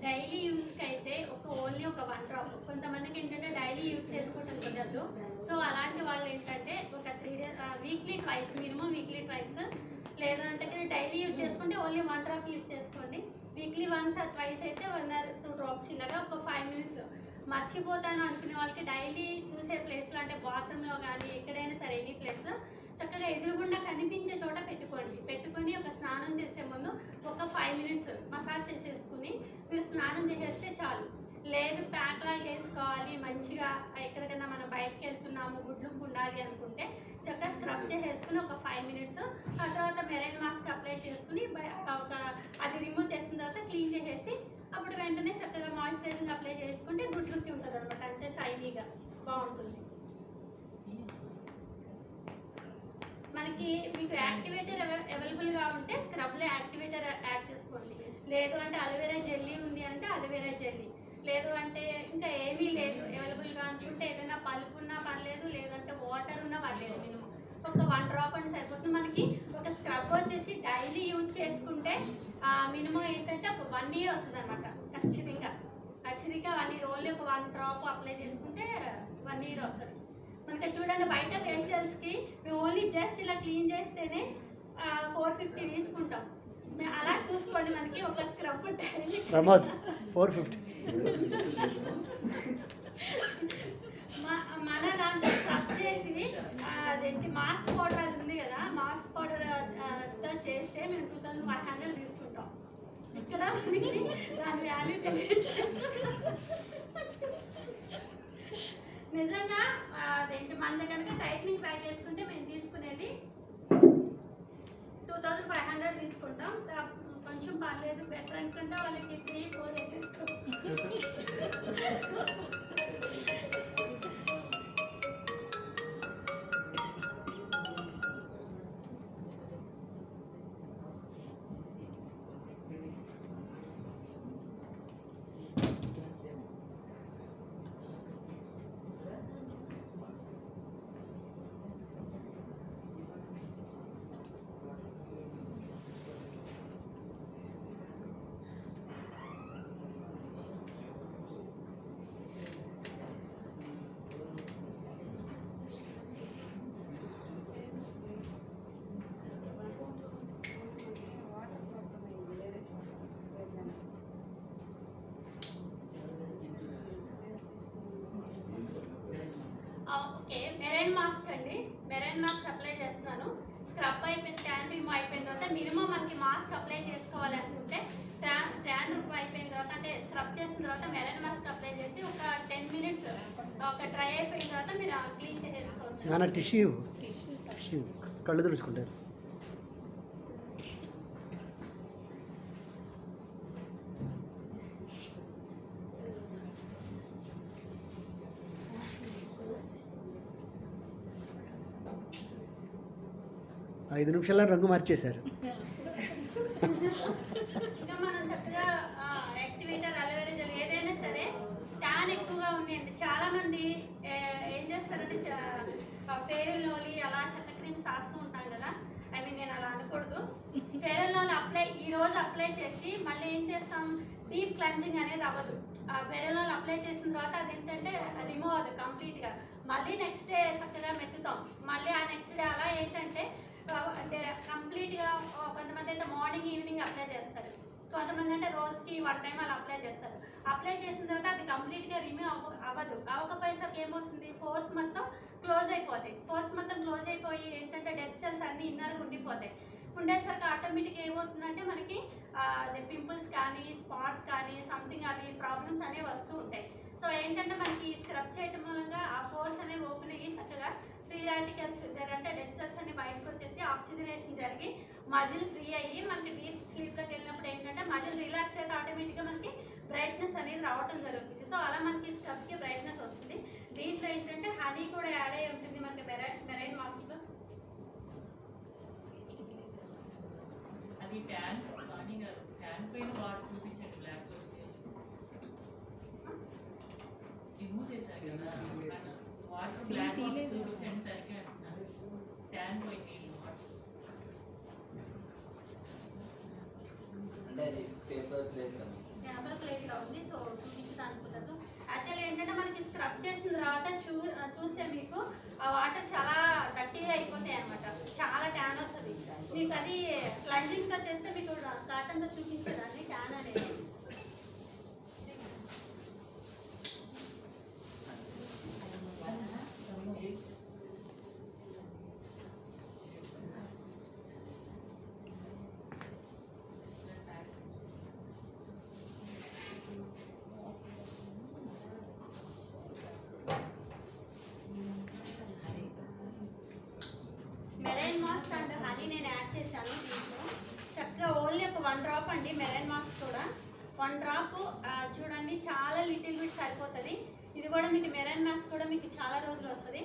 డైలీ యూస్కి అయితే ఓన్లీ ఒక 1 డ్రాప్. కొంతమందికి ఏంటంటే డైలీ యూజ్ చేసుకోవడం కుదరదు. సో అలాంటి వాళ్ళు ఏంటంటే ఒక 3 days weekly twice, minimum weekly twice, లేదంటే డైలీ యూజ్ చేసుకుంటే ఓన్లీ 1 డ్రాప్ యూజ్ చేసుకోండి. వీక్లీ వన్స్ ఆర్ ట్వైస్ అయితే 1 or 2 డ్రాప్స్ ఇలాగా ఒక 5 minutes. మర్చిపోతాను అనుకునే వాళ్ళకి డైలీ చూసే ప్లేస్లో అంటే బాత్రూంలో కానీ ఎక్కడైనా సరే ఎనీ ప్లేస్ చక్కగా ఎదురుగుండా కనిపించే చోట పెట్టుకొని ఒక స్నానం చేసే ముందు ఒక 5 minutes మసాజ్ చేసేసుకుని మీరు స్నానం చేసేస్తే చాలు. లేదు ప్యాక్లా వేసుకోవాలి మంచిగా, ఎక్కడికైనా మనం బయటకు వెళ్తున్నాము గుడ్లు ఉండాలి అనుకుంటే చక్కగా స్క్రబ్ చేసేసుకుని ఒక 5 minutes, ఆ తర్వాత మెరైన్ మాస్క్ అప్లై చేసుకుని అది రిమూవ్ చేసిన తర్వాత క్లీన్ చేసేసి అప్పుడు వెంటనే చక్కగా మాయిశ్చరైజింగ్ అప్లై చేసుకుంటే గుడ్ లుక్ ఉంటుంది అనమాట. అంటే షైనీగా బాగుంటుంది. మనకి మీకు యాక్టివేటర్ అవైలబుల్గా ఉంటే స్క్రబ్లో యాక్టివేటర్ యాడ్ చేసుకోండి. లేదు అంటే అలోవెరా జెల్లీ ఉంది అంటే అలోవెరా జెల్లీ, లేదు అంటే ఇంకా ఏమీ లేదు అవైలబుల్గా అనుకుంటే ఏదైనా పల్పు ఉన్నా పర్లేదు, లేదంటే వాటర్ ఉన్నా పర్లేదు. మినిమం ఒక 1 డ్రాప్ అంటే సరిపోతుంది. మనకి ఒక స్క్రబ్ వచ్చేసి డైలీ యూజ్ చేసుకుంటే మినిమం ఏంటంటే ఒక 1 year వస్తుంది అనమాట. ఖచ్చితంగా 1 year ఓన్లీ ఒక 1 డ్రాప్ అప్లై చేసుకుంటే 1 year వస్తుంది. మనకి చూడండి బయట ఫేషియల్స్కి మేము ఓన్లీ జస్ట్ ఇలా క్లీన్ చేస్తేనే 450 తీసుకుంటాం. అలా చూసుకోండి మనకి ఒక స్క్రబ్ డైలీ ప్రమోద్ 450. మన దాంట్లో స్క్రబ్ చేసి అదేంటి మాస్క్ పౌడర్ అది ఉంది కదా, మాస్క్ పౌడర్తో చేస్తే మేము 2500 తీసుకుంటాం. ఇక్కడ మనకి దాని వాల్యూ తెలియట్లేదు. నిజంగా అదేంటి మన కనుక టైట్నింగ్ ప్యాక్ చేసుకుంటే మేము తీసుకునేది 2500 తీసుకుంటాం. కొంచెం పర్లేదు బెటర్ అనుకుంటే వాళ్ళకి 3-4 వేసేస్తాం. ఓకే, మెరైన్ మాస్క్ అండి. మెరైన్ మాస్క్ అప్లై చేస్తున్నాను. స్క్రబ్ అయిపోయింది, ట్యాన్ రిమూవ్ అయిపోయిన తర్వాత మినిమం మనకి మాస్క్ అప్లై చేసుకోవాలి అనుకుంటే ట్యాన్ రిమూవ్ అయిపోయిన తర్వాత అంటే స్క్రబ్ చేసిన తర్వాత మెరైన్ మాస్క్ అప్లై చేసి ఒక 10 minutes ఒక డ్రై అయిపోయిన తర్వాత మీరు క్లీన్ చేసేసుకోవచ్చు. నాన్న టిష్యూ కళ్ళు తుడుచుకుంటారు. ఐదు నిమిషాల్లో రంగు మార్చేశారు. ఇంకా మనం చక్కగా యాక్టివేటర్ అలోవెరా జెల్ ఏదైనా సరే ట్యాన్ ఎక్కువగా ఉన్నాయండి. చాలా మంది ఏం చేస్తారంటే ఫెయిర్ అండ్ లవ్లీ అలా చెత్త క్రీమ్స్ రాస్తూ ఉంటాం కదా. నేను అలా అనకూడదు. ఫెయిర్ అండ్ లవ్లీ ఈ రోజు అప్లై చేసి మళ్ళీ ఏం చేస్తాం, డీప్ క్లెన్జింగ్ అనేది అవ్వదు. ఫెయిర్ అండ్ లవ్లీ అప్లై చేసిన తర్వాత అదేంటంటే రిమూవ్ అవ్వదు కంప్లీట్గా. మళ్ళీ నెక్స్ట్ డే చక్కగా మెత్తుతాం. మళ్ళీ ఆ నెక్స్ట్ డే అలా ఏంటంటే అంటే కంప్లీట్గా కొంతమంది అయితే మార్నింగ్ ఈవినింగ్ అప్లై చేస్తారు, కొంతమంది అంటే రోజుకి 1 time అలా అప్లై చేస్తారు. అప్లై చేసిన తర్వాత అది కంప్లీట్గా రిమూవ్ అవ్వదు. అవ్వకపోయేసరికి ఏమవుతుంది, పోర్స్ మొత్తం క్లోజ్ అయిపోతాయి. పోర్స్ మొత్తం క్లోజ్ అయిపోయి ఏంటంటే డెడ్ సెల్స్ అన్నీ ఇన్నర్గా ఉండిపోతాయి. ఉండేసరికి ఆటోమేటిక్గా ఏమవుతుందంటే మనకి పింపుల్స్ కానీ స్పాట్స్ కానీ సంథింగ్ అవి ప్రాబ్లమ్స్ అనేవి వస్తూ ఉంటాయి. సో ఏంటంటే మనకి స్క్రబ్ చేయడం మూలంగా ఆ పోర్స్ అనేవి ఓపెన్ అయ్యి చక్కగా ఫ్రీ రాడికల్స్ అంటే డెడ్ సెల్స్ అన్ని బయటకు వచ్చేసి ఆక్సిజనేషన్ జరిగి మజిల్ ఫ్రీ అయ్యి మనకి డీప్ స్లీప్లోకి వెళ్ళినప్పుడు ఏంటంటే మజిల్ రిలాక్స్ అయితే ఆటోమేటిక్గా మనకి బ్రైట్నెస్ అనేది రావడం జరుగుతుంది. సో అలా మనకి స్క్రబ్కి బ్రైట్నెస్ వస్తుంది. దీంట్లో ఏంటంటే హనీ కూడా యాడ్ అయ్యి ఉంటుంది మనకి మెరైన్ మాస్క్లో. అది ట్యాన్ కానీ ట్యాన్ పైన వాటర్ చూపించండి. బ్లాక్ రిమూవ్ చేశారు కదా వాటర్ బ్లాక్ చూపించండి. దానికి అంటున్నాను ట్యాన్ పోయి నీళ్ళు అంటే అది పేపర్ ప్లేట్ పేపర్ ప్లేట్లో ఉంది. సో చూపించడానికి కుదరదు. యాక్చువల్లీ ఏంటంటే మనకి స్క్రబ్ చేసిన తర్వాత చూస్తే మీకు ఆ వాటర్ చాలా గట్టిగా అయిపోతాయి అనమాట. చాలా ట్యాన్ వస్తుంది మీకు. అది క్లెన్జింగ్గా చేస్తే మీకు కాటన్తో చూపించేదాన్ని ట్యాన్ అనేది. మెరైన్ మాస్క్ అండ్ హనీ నేను యాడ్ చేశాను దీంట్లో. చక్కగా ఓన్లీ ఒక 1 డ్రాప్ అండి మెరైన్ మాస్క్ కూడా. 1 డ్రాప్ చూడండి, చాలా లిటిల్ బిట్ సరిపోతుంది. ఇది కూడా మీకు మెరైన్ మాస్క్ కూడా మీకు చాలా రోజులు వస్తుంది.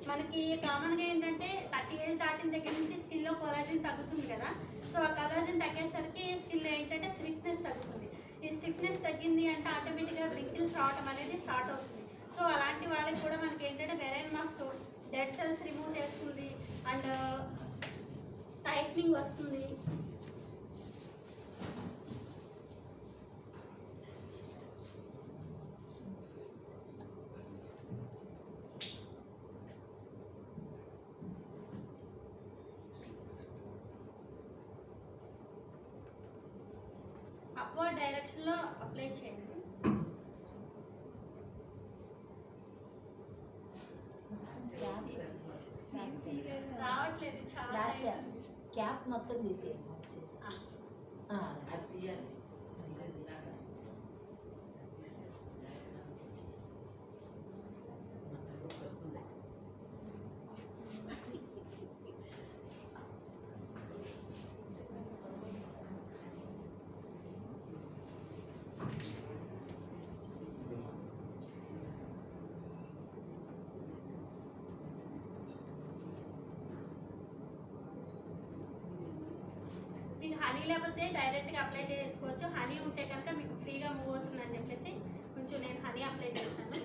మనకి కామన్గా ఏంటంటే 30 ఏజ్ దాటిన దగ్గర నుంచి స్కిన్లో కొలాజిన్ తగ్గుతుంది కదా. సో ఆ కొలాజిన్ తగ్గేసరికి స్కిన్లో ఏంటంటే స్టిఫ్నెస్ తగ్గుతుంది. ఈ స్టిఫ్నెస్ తగ్గింది అంటే ఆటోమేటిక్గా రింకిల్స్ రావడం అనేది స్టార్ట్ అవుతుంది. సో అలాంటి వాళ్ళకి కూడా మనకి ఏంటంటే marine mask dead cells remove చేస్తుంది అండ్ టైట్నింగ్ వస్తుంది. అప్వర్డ్ డైరెక్షన్లో అప్లై చేయండి. రావట్లేదు చాలా. క్యాప్ మొత్తం తీసేయండి. మీకు హనీ లేకపోతే డైరెక్ట్గా అప్లై చేసుకోవచ్చు. హనీ ఉంటే కనుక మీకు ఫ్రీగా మూవ్ అవుతుందని చెప్పేసి కొంచెం నేను హనీ అప్లై చేస్తాను.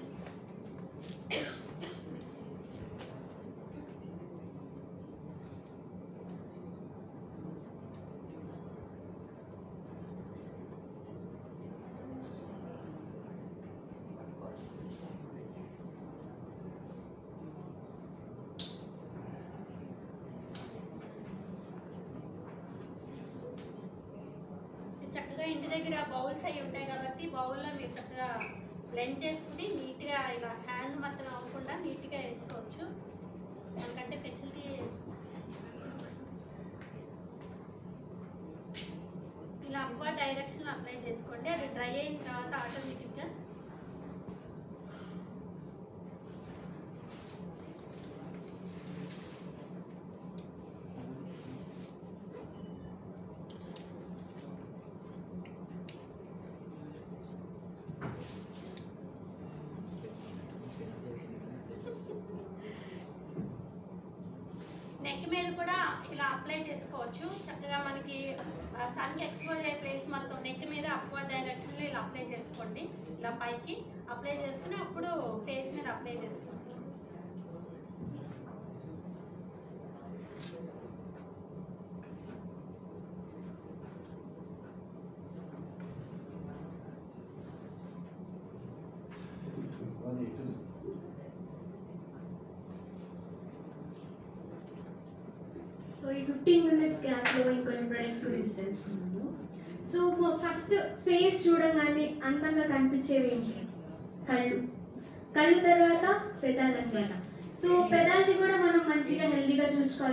చక్కగా ఇంటి దగ్గర బౌల్స్ అవి ఉంటాయి కాబట్టి బౌల్లో మీరు చక్కగా బ్లెండ్ చేసుకుని నీట్గా ఇలా హ్యాండ్ మొత్తం అవ్వకుండా నీట్గా వేసుకోవచ్చు. దానికంటే ఫెసిలిటీ ఇలా అప్వర్డ్ డైరెక్షన్లో అప్లై చేసుకోండి. అది డ్రై అయిన తర్వాత ఆటోమేటిక్గా నెక్ మీద కూడా ఇలా అప్లై చేసుకోవచ్చు. చక్కగా మనకి సన్కి ఎక్స్పోజ్ అయ్యే ప్లేస్ మొత్తం నెక్ మీద అప్వర్డ్ డైరెక్షన్లో ఇలా అప్లై చేసుకోండి. ఇలా పైకి అప్లై చేసుకుని అప్పుడు ఫేస్ మీద అప్లై చేసుకోండి. సో ఈ 15 minutes గ్యాప్లో ఇంకొన్ని ప్రొడక్ట్స్ గురించి తెలుసుకున్నాము. సో ఫస్ట్ ఫేస్ చూడగానే అందంగా కనిపించేవి ఏంటి? కళ్ళు తర్వాత పెదాలు అనమాట. సో పెదాలని కూడా మనం మంచిగా హెల్దీగా చూసుకోవాలి.